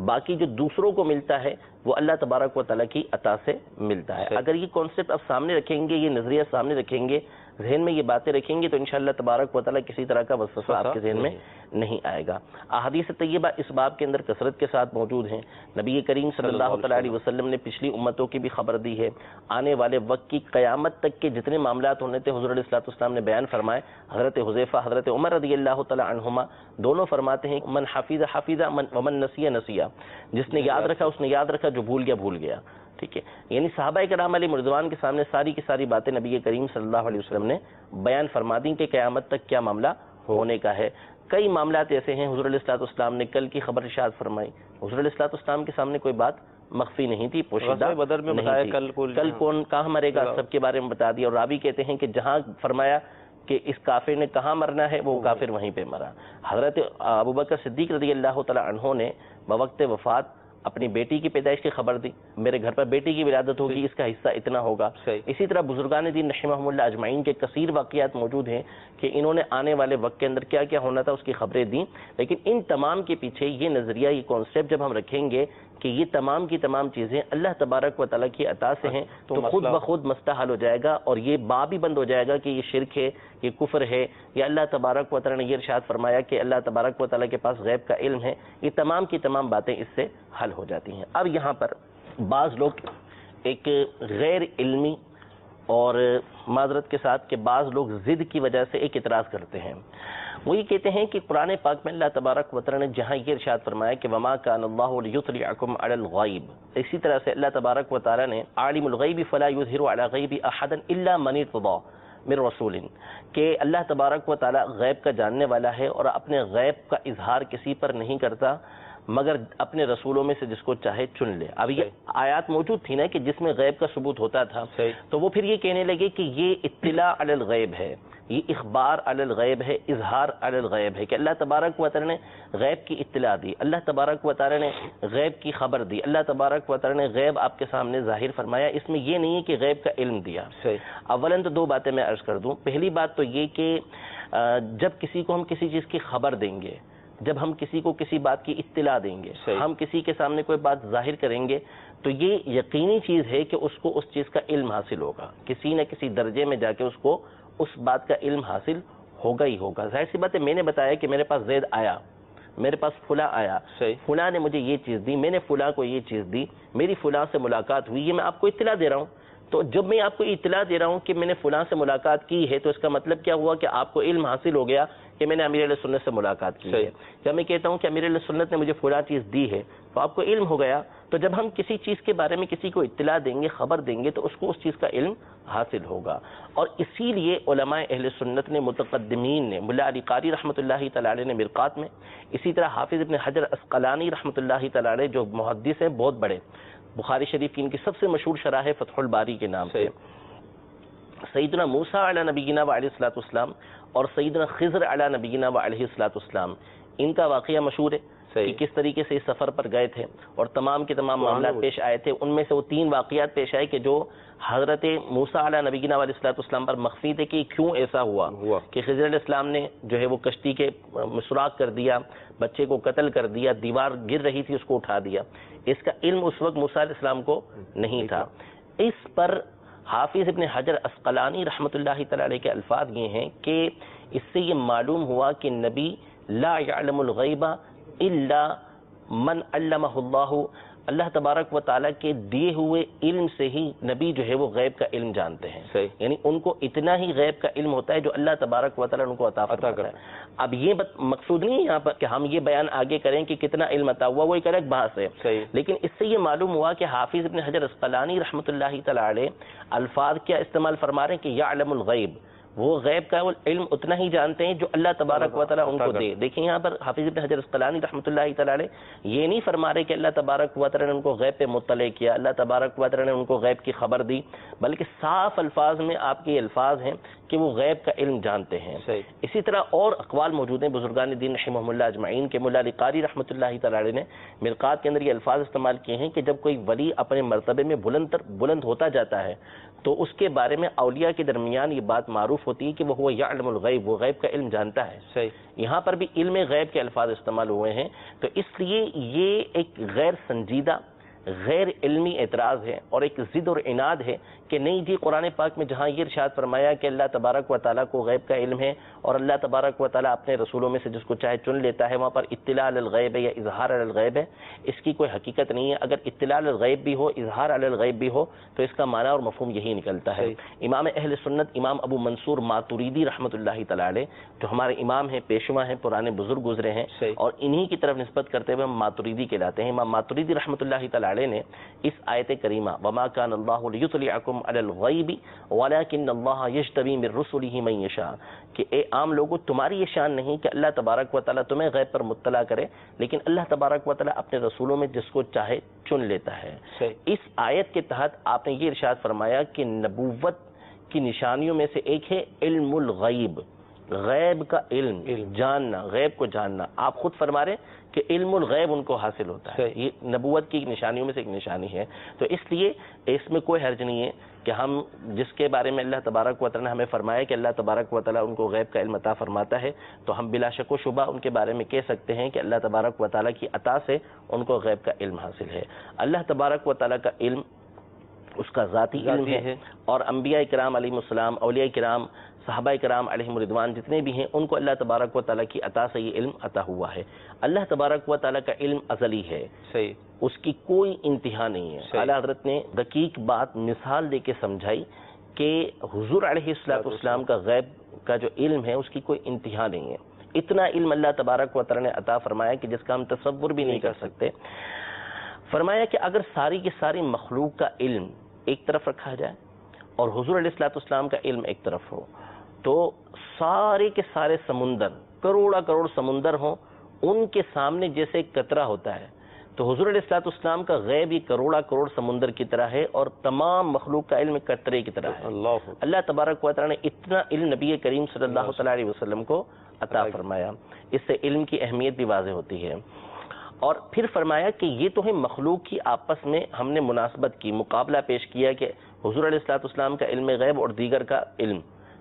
باقی جو دوسروں کو ملتا ہے وہ اللہ تبارک و تعالی کی عطا سے ملتا ہے۔ اگر یہ کانسیپٹ آپ سامنے رکھیں گے، یہ نظریہ سامنے رکھیں گے، ذہن میں یہ باتیں رکھیں گے، تو انشاءاللہ تبارک و تعالی کسی طرح کا وسوسہ آپ کے ذہن میں نہیں آئے گا۔ احادیث طیبہ اس باب کے اندر کثرت کے ساتھ موجود ہیں۔ نبی کریم صلی اللہ تعالی علیہ وسلم نے پچھلی امتوں کی بھی خبر دی ہے، آنے والے وقت کی قیامت تک کے جتنے معاملات ہونے تھے حضور علیہ السلام نے بیان فرمائے۔ حضرت حذیفہ، حضرت عمر رضی اللہ تعالی عنہما دونوں فرماتے ہیں من حفظ حفظ ومن نسی نسیا، جس نے یاد رکھا اس نے یاد رکھا، جو بھول گیا بھول گیا۔ ٹھیک ہے، یعنی صحابہ کرام علیہ رضوان کے سامنے ساری کی ساری باتیں نبی کریم صلی اللہ علیہ وسلم نے بیان فرما دیں کہ قیامت تک کیا معاملہ ہونے کا ہے۔ کئی معاملات ایسے ہیں، حضور علیہ السلام نے کل کی خبر ارشاد فرمائی، حضور علیہ السلام کے سامنے کوئی بات مخفی نہیں تھی، پوشیدہ بدر میں بتایا کل کون کہاں مرے گا سب کے بارے میں بتا دیا، اور راوی کہتے ہیں کہ جہاں فرمایا کہ اس کافر نے کہاں مرنا ہے وہ کافر وہیں پہ مرا۔ حضرت ابوبکر صدیق رضی اللہ تعالی عنہ نے بوقت وفات اپنی بیٹی کی پیدائش کی خبر دی، میرے گھر پر بیٹی کی ولادت ہوگی، اس کا حصہ اتنا ہوگا۔ اسی طرح بزرگان دین رحمہم اللہ اجمعین کے کثیر واقعات موجود ہیں کہ انہوں نے آنے والے وقت کے اندر کیا کیا ہونا تھا اس کی خبریں دیں، لیکن ان تمام کے پیچھے یہ نظریہ، یہ کانسیپٹ جب ہم رکھیں گے کہ یہ تمام کی تمام چیزیں اللہ تبارک و تعالیٰ کی عطا سے ہیں، تو خود بخود مسئلہ حل ہو جائے گا، اور یہ باب ہی بند ہو جائے گا کہ یہ شرک ہے، یہ کفر ہے، یا اللہ تبارک و تعالیٰ نے یہ ارشاد فرمایا کہ اللہ تبارک و تعالیٰ کے پاس غیب کا علم ہے، یہ تمام کی تمام باتیں اس سے حل ہو جاتی ہیں۔ اب یہاں پر بعض لوگ ایک غیر علمی اور معذرت کے ساتھ کہ بعض لوگ ضد کی وجہ سے ایک اعتراض کرتے ہیں، وہ یہ کہتے ہیں کہ قرآن پاک میں اللہ تبارک و تعالی نے جہاں یہ ارشاد فرمایا کہ وما کان اللہ لیطلعکم علی الغیب، اسی طرح سے اللہ تبارک و تعالی نے عالم الغیب فلا یظہر علی غیب احدا الا من ارتضی من رسول، کہ اللہ تبارک و تعالی غیب کا جاننے والا ہے اور اپنے غیب کا اظہار کسی پر نہیں کرتا مگر اپنے رسولوں میں سے جس کو چاہے چن لے۔ اب یہ آیات موجود تھی نا کہ جس میں غیب کا ثبوت ہوتا تھا، تو وہ پھر یہ کہنے لگے کہ یہ اطلاع علی الغیب ہے، یہ اخبار علی الغیب ہے، اظہار علی الغیب ہے، کہ اللہ تبارک و تعالی نے غیب کی اطلاع دی، اللہ تبارک و تعالی نے غیب کی خبر دی، اللہ تبارک و تعالی نے غیب آپ کے سامنے ظاہر فرمایا۔ اس میں یہ نہیں ہے کہ غیب کا علم دیا۔ اولاً تو دو باتیں میں عرض کر دوں۔ پہلی بات تو یہ کہ جب کسی کو ہم کسی چیز کی خبر دیں گے، جب ہم کسی کو کسی بات کی اطلاع دیں گے، ہم کسی کے سامنے کوئی بات ظاہر کریں گے، تو یہ یقینی چیز ہے کہ اس کو اس چیز کا علم حاصل ہوگا، کسی نہ کسی درجے میں جا کے اس کو اس بات کا علم حاصل ہوگا ہی ہوگا۔ ظاہر سی بات ہے، میں نے بتایا کہ میرے پاس زید آیا، میرے پاس فلاں آیا، فلاں نے مجھے یہ چیز دی، میں نے فلاں کو یہ چیز دی، میری فلاں سے ملاقات ہوئی، یہ میں آپ کو اطلاع دے رہا ہوں۔ تو جب میں آپ کو اطلاع دے رہا ہوں کہ میں نے فلاں سے ملاقات کی ہے، تو اس کا مطلب کیا ہوا کہ آپ کو علم حاصل ہو گیا کہ میں نے امیر علیہ سنت سے ملاقات کی ہے۔ جب میں کہتا ہوں کہ امیر علیہ سنت نے مجھے فلاں چیز دی ہے، تو آپ کو علم ہو گیا۔ تو جب ہم کسی چیز کے بارے میں کسی کو اطلاع دیں گے، خبر دیں گے، تو اس کو اس چیز کا علم حاصل ہوگا۔ اور اسی لیے علماء اہل سنت نے، متقدمین نے، ملا علی قاری رحمۃ اللہ تعالی علیہ نے مرقات میں، اسی طرح حافظ ابن حجر عسقلانی رحمۃ اللہ تعالی علیہ جو محدث ہیں بہت بڑے، بخاری شریف کی ان کی سب سے مشہور شرح ہے فتح الباری کے نام سے، سیدنا موسیٰ علی نبینا وعلیہ الصلوۃ والسلام اور سیدنا خضر علی نبینا وعلیہ الصلوۃ والسلام، ان کا واقعہ مشہور ہے کہ کس طریقے سے اس سفر پر گئے تھے اور تمام کے تمام معاملات پیش آئے تھے۔ ان میں سے وہ 3 واقعات پیش آئے کہ جو حضرت موسیٰ علی نبینا علیہ الصلوۃ والسلام پر مخفی تھے کہ کیوں ایسا ہوا کہ خضر علیہ السلام نے جو ہے وہ کشتی کے سوراخ کر دیا، بچے کو قتل کر دیا، دیوار گر رہی تھی اس کو اٹھا دیا۔ اس کا علم اس وقت موسیٰ علیہ السلام کو نہیں تھا۔ اس پر حافظ ابن حجر عسقلانی رحمۃ اللہ تعالی علیہ کے الفاظ یہ ہیں کہ اس سے یہ معلوم ہوا کہ نبی لا یعلم الغیب الا من علمہ اللہ تبارک و تعالیٰ کے دیے ہوئے علم سے ہی نبی جو ہے وہ غیب کا علم جانتے ہیں، یعنی ان کو اتنا ہی غیب کا علم ہوتا ہے جو اللہ تبارک و تعالیٰ ان کو عطا کرتا ہے۔ اب یہ مقصود نہیں ہے یہاں پر کہ ہم یہ بیان آگے کریں کہ کتنا علم عطا ہوا، وہ ایک الگ بحث ہے، لیکن اس سے یہ معلوم ہوا کہ حافظ ابن حجر عسقلانی رحمۃ اللہ تعالی علیہ الفاظ کیا استعمال فرما رہے ہیں کہ یعلم الغیب، وہ غیب کا علم اتنا ہی جانتے ہیں جو اللہ تبارک و تعالیٰ ان کو دے۔ دیکھیں یہاں پر حافظ ابن حجر عسقلانی رحمۃ اللہ تعالی علیہ یہ نہیں فرما رہے کہ اللہ تبارک و تعالیٰ نے ان کو غیب پہ مطلع کیا، اللہ تبارک و تعالیٰ نے ان کو غیب کی خبر دی، بلکہ صاف الفاظ میں آپ کے الفاظ ہیں کہ وہ غیب کا علم جانتے ہیں. اسی طرح اور اقوال موجود ہیں بزرگان دین رحمہم اللہ اجمعین کے. مولا علی قاری رحمۃ اللہ تعالی علیہ نے مرقات کے اندر یہ الفاظ استعمال کیے ہیں کہ جب کوئی ولی اپنے مرتبے میں بلند ہوتا جاتا ہے تو اس کے بارے میں اولیاء کے درمیان یہ بات معروف ہوتی ہے کہ وہ یعلم الغیب، وہ غیب کا علم جانتا ہے. یہاں پر بھی علم غیب کے الفاظ استعمال ہوئے ہیں، تو اس لیے یہ ایک غیر سنجیدہ غیر علمی اعتراض ہے اور ایک ضد اور عناد ہے کہ نہیں جی قرآن پاک میں جہاں یہ ارشاد فرمایا کہ اللہ تبارک و تعالیٰ کو غیب کا علم ہے اور اللہ تبارک و تعالیٰ اپنے رسولوں میں سے جس کو چاہے چن لیتا ہے، وہاں پر اطلاع علی الغیب ہے یا اظہار علی الغیب ہے، اس کی کوئی حقیقت نہیں ہے. اگر اطلاع علی الغیب بھی ہو، اظہار علی الغیب بھی ہو، تو اس کا معنی اور مفہوم یہی نکلتا ہے. امام اہل سنت امام ابو منصور ماتوریدی رحمۃ اللہ تعالی علیہ جو ہمارے امام ہیں، پیشوا ہیں، پرانے بزرگ گزرے ہیں اور انہی کی طرف نسبت کرتے ہوئے ہم ماتوریدی کہلاتے ہیں. امام ماتوریدی رحمۃ اللہ تعالی علیہ نے اس آیت کریمہ وما کان اللہ لیطلعکم علی الغیب ولکن اللہ یجتبی من رسلہ من یشاء کہ اے عام لوگوں تمہاری یہ شان نہیں کہ اللہ تبارک و تعالیٰ تمہیں غیب پر مطلع کرے، لیکن اللہ تبارک و تعالیٰ اپنے رسولوں میں جس کو چاہے چن لیتا ہے. اس آیت کے تحت آپ نے یہ ارشاد فرمایا کہ نبوت کی نشانیوں میں سے ایک ہے علم الغیب، غیب کا علم جاننا، غیب کو جاننا. آپ خود فرما رہے کہ علم الغیب ان کو حاصل ہوتا ہے، یہ نبوت کی نشانیوں میں سے ایک نشانی ہے. تو اس لیے اس میں کوئی حرج نہیں ہے کہ ہم جس کے بارے میں اللہ تبارک و تعالیٰ نے ہمیں فرمایا کہ اللہ تبارک و تعالیٰ ان کو غیب کا علم عطا فرماتا ہے، تو ہم بلا شک و شبہ ان کے بارے میں کہہ سکتے ہیں کہ اللہ تبارک و تعالیٰ کی عطا سے ان کو غیب کا علم حاصل ہے. اللہ تبارک و تعالیٰ کا علم اس کا ذاتی علم ہے اور انبیاء کرام علیہ السلام، اولیاء کرام، صحابہ کرام علیہم رضوان جتنے بھی ہیں ان کو اللہ تبارک و تعالیٰ کی عطا سے یہ علم عطا ہوا ہے. اللہ تبارک و تعالیٰ کا علم ازلی ہے، اس کی کوئی انتہا نہیں ہے. اعلیٰ حضرت نے دقیق بات مثال دے کے سمجھائی کہ حضور علیہ السلام کا غیب کا جو علم ہے اس کی کوئی انتہا نہیں ہے. اتنا علم اللہ تبارک و تعالیٰ نے عطا فرمایا کہ جس کا ہم تصور بھی نہیں کر سکتے. فرمایا کہ اگر ساری کی ساری مخلوق کا علم ایک طرف رکھا جائے اور حضور علیہ السلام کا علم ایک طرف ہو تو سارے کے سارے سمندر، کروڑا کروڑ سمندر ہوں، ان کے سامنے جیسے ایک قطرہ ہوتا ہے تو حضور علیہ السلام کا غیب یہ کروڑا کروڑ سمندر کی طرح ہے اور تمام مخلوق کا علم ایک قطرے کی طرح ہے. اللہ تبارک و تعالیٰ نے اتنا علم نبی کریم صلی اللہ علیہ وسلم کو عطا فرمایا. اس سے علم کی اہمیت بھی واضح ہوتی ہے. اور پھر فرمایا کہ یہ تو ہے مخلوق کی آپس میں ہم نے مناسبت کی، مقابلہ پیش کیا کہ حضور علیہ السلام کا علم غیب اور دیگر کا علم،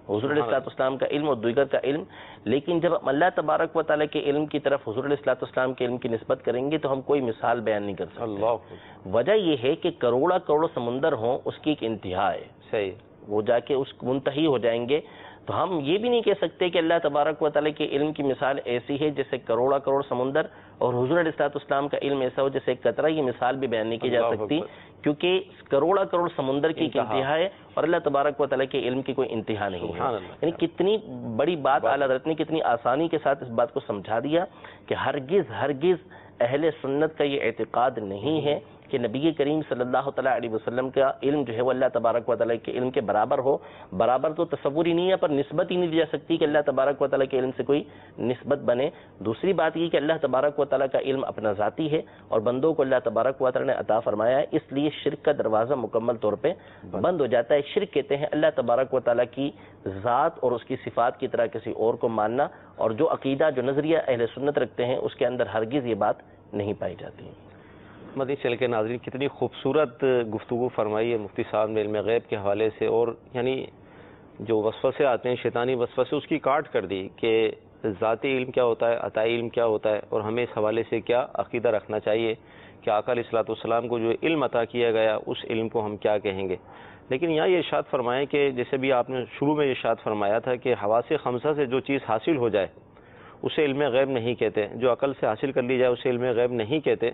حضور علیہ السلام کا علم اور دیگر کا علم. لیکن جب ہم اللہ تبارک و تعالیٰ کے علم کی طرف حضور علیہ السلام کے علم کی نسبت کریں گے تو ہم کوئی مثال بیان نہیں کر سکتے. وجہ یہ ہے کہ کروڑا کروڑ سمندر ہوں اس کی ایک انتہا ہے، وہ جا کے اس منتہی ہو جائیں گے. تو ہم یہ بھی نہیں کہہ سکتے کہ اللہ تبارک و تعالیٰ کے علم کی مثال ایسی ہے جیسے کروڑا کروڑ سمندر اور حضور علیہ السلام کا علم ایسا ہو جیسے ایک قطرہ. یہ مثال بھی بیان نہیں کی جا سکتی کیونکہ کروڑا کروڑ سمندر کی ایک انتہا ہے اور اللہ تبارک و تعالیٰ کے علم کی کوئی انتہا نہیں ہے. یعنی کتنی بڑی بات اعلیٰ حضرت نے کتنی آسانی کے ساتھ اس بات کو سمجھا دیا کہ ہرگز اہل سنت کا یہ اعتقاد نہیں ہے کہ نبی کریم صلی اللہ تعالیٰ علیہ وسلم کا علم جو ہے وہ اللہ تبارک و تعالیٰ کے علم کے برابر ہو. برابر تو تصور ہی نہیں ہے، پر نسبت ہی نہیں دی جا سکتی کہ اللہ تبارک و تعالیٰ کے علم سے کوئی نسبت بنے. دوسری بات یہ کہ اللہ تبارک و تعالیٰ کا علم اپنا ذاتی ہے اور بندوں کو اللہ تبارک و تعالیٰ نے عطا فرمایا ہے، اس لیے شرک کا دروازہ مکمل طور پہ بند ہو جاتا ہے. شرک کہتے ہیں اللہ تبارک و تعالیٰ کی ذات اور اس کی صفات کی طرح کسی اور کو ماننا، اور جو عقیدہ جو نظریہ اہل سنت رکھتے ہیں اس کے اندر ہرگز یہ بات نہیں پائی جاتی. مدنی چینل کے ناظرین، کتنی خوبصورت گفتگو فرمائی ہے مفتی صاحب نے علم غیب کے حوالے سے، اور یعنی جو وسوسے آتے ہیں شیطانی وسوسے اس کی کاٹ کر دی کہ ذاتی علم کیا ہوتا ہے، عطائی علم کیا ہوتا ہے، اور ہمیں اس حوالے سے کیا عقیدہ رکھنا چاہیے کہ آقا علیہ السلام کو جو علم عطا کیا گیا اس علم کو ہم کیا کہیں گے. لیکن یہاں یہ ارشاد فرمائیں کہ جیسے بھی آپ نے شروع میں یہ ارشاد فرمایا تھا کہ حواس خمسہ سے جو چیز حاصل ہو جائے اسے علم غیب نہیں کہتے، جو عقل سے حاصل کر لی جائے اسے علم غیب نہیں کہتے.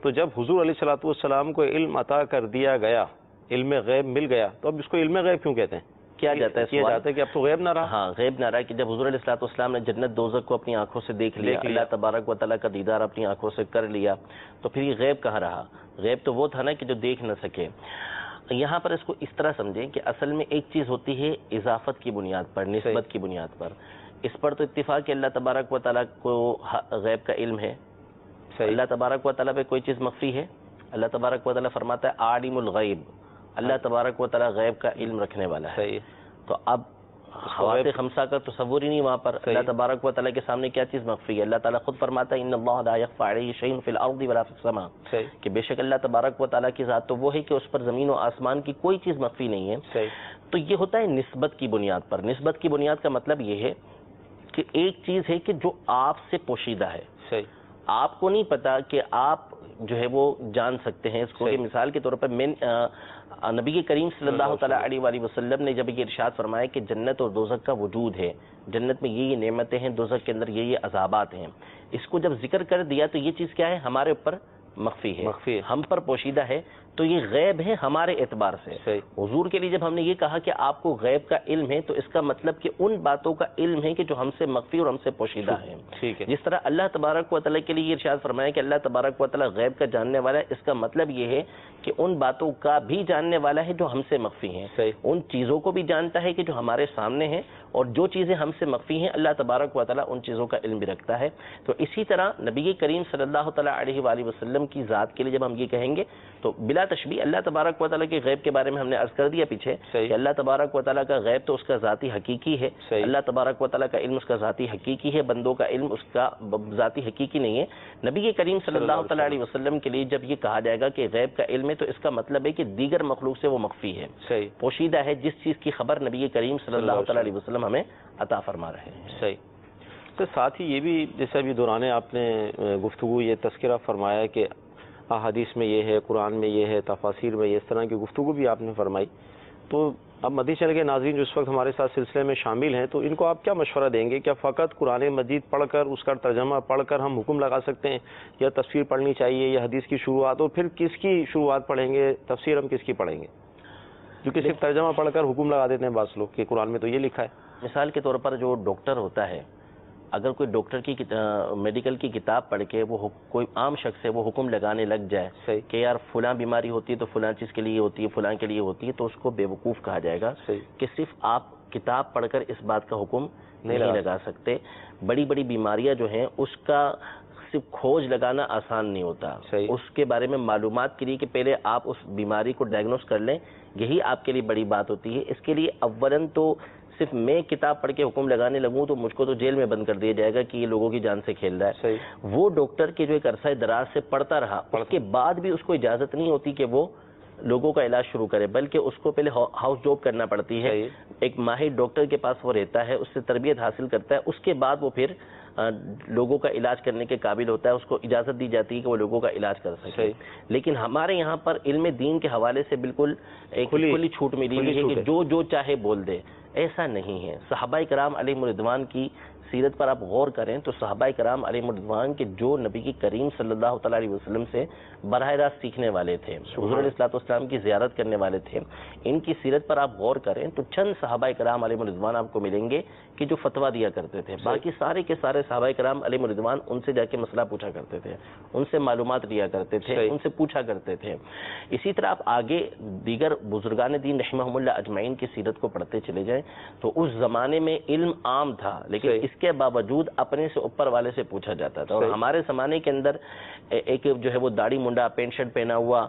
تو جب حضور علیہ السلام کو علم عطا کر دیا گیا، علم غیب مل گیا، تو اب اس کو علم غیب کیوں کہتے ہیں؟ کیا جاتا ہے کہ اب تو غیب نہ رہا. ہاں، غیب نہ رہا کہ جب حضور علیہ السلام نے جنت دوزخ کو اپنی آنکھوں سے دیکھ لیا، اللہ تبارک و تعالیٰ کا دیدار اپنی آنکھوں سے کر لیا، تو پھر یہ غیب کہاں رہا؟ غیب تو وہ تھا نا کہ جو دیکھ نہ سکے. یہاں پر اس کو اس طرح سمجھیں کہ اصل میں ایک چیز ہوتی ہے اضافت کی بنیاد پر، نسبت کی بنیاد پر. اس پر تو اتفاق کہ اللہ تبارک و تعالیٰ کو غیب کا علم ہے. اللہ تبارک و تعالیٰ پہ کوئی چیز مخفی ہے؟ اللہ تبارک و تعالیٰ فرماتا ہے عالم الغیب، اللہ تبارک و تعالیٰ غیب کا علم رکھنے والا ہے. تو اب حواس خمسہ کا تصور ہی نہیں وہاں پر. اللہ تبارک و تعالیٰ کے سامنے کیا چیز مخفی ہے؟ اللہ تعالیٰ خود فرماتا ہے ان اللہ لا یخفی علیہ شیء فی الارض ولا فی السماء، کہ بے شک اللہ تبارک و تعالیٰ کی ذات تو وہ ہے کہ اس پر زمین و آسمان کی کوئی چیز مخفی نہیں ہے. تو یہ ہوتا ہے نسبت کی بنیاد پر. نسبت کی بنیاد کا مطلب یہ ہے کہ ایک چیز ہے کہ جو آپ سے پوشیدہ ہے، آپ کو نہیں پتا کہ آپ جو ہے وہ جان سکتے ہیں اس کو. کہ مثال کے طور پر نبی کریم صلی اللہ تعالیٰ علیہ وآلہ وسلم نے جب یہ ارشاد فرمایا کہ جنت اور دوزخ کا وجود ہے، جنت میں یہ نعمتیں ہیں، دوزخ کے اندر یہ عذابات ہیں، اس کو جب ذکر کر دیا تو یہ چیز کیا ہے؟ ہمارے اوپر مخفی ہے، ہم پر پوشیدہ ہے، تو یہ غیب ہے ہمارے اعتبار سے. حضور کے لیے جب ہم نے یہ کہا کہ آپ کو غیب کا علم ہے، تو اس کا مطلب کہ ان باتوں کا علم ہے کہ جو ہم سے مخفی اور ہم سے پوشیدہ ہیں. جس طرح اللہ تبارک و تعالیٰ کے لیے یہ ارشاد فرمایا کہ اللہ تبارک و تعالیٰ غیب کا جاننے والا ہے، اس کا مطلب یہ ہے کہ ان باتوں کا بھی جاننے والا ہے جو ہم سے مخفی ہیں. ان چیزوں کو بھی جانتا ہے کہ جو ہمارے سامنے ہیں، اور جو چیزیں ہم سے مخفی ہیں اللہ تبارک و تعالیٰ ان چیزوں کا علم بھی رکھتا ہے. تو اسی طرح نبی کریم صلی اللہ تعالیٰ علیہ وآلہ وسلم کی ذات کے لیے جب ہم یہ کہیں گے تو بلا تشبیہ اللہ تبارک و تعالیٰ کے غیب کے بارے میں ہم نے عرض کر دیا پیچھے کہ اللہ تبارک و تعالیٰ کا غیب تو اس کا ذاتی حقیقی ہے. اللہ تبارک و تعالیٰ کا علم اس کا ذاتی حقیقی ہے، بندوں کا علم اس کا ذاتی حقیقی نہیں ہے. نبی کریم صلی اللہ تعالیٰ علیہ وسلم کے لیے جب یہ کہا جائے گا کہ غیب کا علم ہے، تو اس کا مطلب ہے کہ دیگر مخلوق سے وہ مخفی ہے، پوشیدہ ہے، جس چیز کی خبر نبی کریم صلی اللہ تعالیٰ علیہ وسلم ہمیں عطا فرما رہے ہیں. تو ساتھ ہی یہ بھی جیسے ابھی دوران آپ نے گفتگو یہ تذکرہ فرمایا کہ احادیث میں یہ ہے، قرآن میں یہ ہے، تفاسیر میں یہ، اس طرح کی گفتگو بھی آپ نے فرمائی. تو اب مدنی چینل کے ناظرین جو اس وقت ہمارے ساتھ سلسلے میں شامل ہیں، تو ان کو آپ کیا مشورہ دیں گے؟ کیا فقط قرآن مجید پڑھ کر اس کا ترجمہ پڑھ کر ہم حکم لگا سکتے ہیں، یا تفسیر پڑھنی چاہیے، یا حدیث کی شروعات، اور پھر کس کی شروعات پڑھیں گے، تفسیر ہم کس کی پڑھیں گے؟ کیونکہ صرف ترجمہ پڑھ کر حکم لگا دیتے ہیں بعض لوگ کہ قرآن میں تو یہ لکھا ہے. مثال کے طور پر جو ڈاکٹر ہوتا ہے، اگر کوئی ڈاکٹر کی میڈیکل کی کتاب پڑھ کے وہ کوئی عام شخص ہے وہ حکم لگانے لگ جائے کہ یار فلاں بیماری ہوتی ہے تو فلاں چیز کے لیے ہوتی ہے، فلاں کے لیے ہوتی ہے، تو اس کو بیوقوف کہا جائے گا کہ صرف آپ کتاب پڑھ کر اس بات کا حکم نہیں لگا سکتے. بڑی بڑی بیماریاں جو ہیں اس کا صرف کھوج لگانا آسان نہیں ہوتا. اس کے بارے میں معلومات کے لیے کہ پہلے آپ اس بیماری کو ڈائگنوز کر لیں، یہی آپ کے لیے بڑی بات ہوتی ہے. اس کے لیے اولاً تو صرف میں کتاب پڑھ کے حکم لگانے لگوں تو مجھ کو تو جیل میں بند کر دیا جائے گا کہ یہ لوگوں کی جان سے کھیل رہا ہے. وہ ڈاکٹر کے جو ایک عرصہ دراز سے پڑھتا رہا، اس کے بعد بھی اس کو اجازت نہیں ہوتی کہ وہ لوگوں کا علاج شروع کرے، بلکہ اس کو پہلے ہاؤس جاب کرنا پڑتی ہے. ایک ماہر ڈاکٹر کے پاس وہ رہتا ہے، اس سے تربیت حاصل کرتا ہے، اس کے بعد وہ پھر لوگوں کا علاج کرنے کے قابل ہوتا ہے، اس کو اجازت دی جاتی ہے کہ وہ لوگوں کا علاج کر سکے. لیکن ہمارے یہاں پر علم دین کے حوالے سے بالکل ایک کھلی چھوٹ ملی ہوئی ہے کہ جو چاہے بول دے. ایسا نہیں ہے. صحابہ کرام علیہم رضوان کی سیرت پر آپ غور کریں تو صحابہ کرام علیہم رضوان کے جو نبی کریم صلی اللہ تعالیٰ علیہ وسلم سے براہ راست سیکھنے والے تھے، حضور علیہ الصلوۃ والسلام کی زیارت کرنے والے تھے، ان کی سیرت پر آپ غور کریں تو چند صحابہ کرام علیہم رضوان آپ کو ملیں گے کہ جو فتویٰ دیا کرتے تھے. باقی سارے کے سارے صحابہ کرام علیہم رضوان ان سے جا کے مسئلہ پوچھا کرتے تھے، ان سے معلومات لیا کرتے تھے، ان سے پوچھا کرتے تھے. اسی طرح آپ آگے دیگر بزرگان دین رحمہم اللہ اجمعین کی سیرت کو پڑھتے چلے جائیں تو اس زمانے میں علم عام تھا، لیکن اس کے باوجود اپنے سے اوپر والے سے پوچھا جاتا تھا. اور ہمارے زمانے کے اندر ایک جو ہے وہ داڑھی منڈا پینٹ شرٹ پہنا ہوا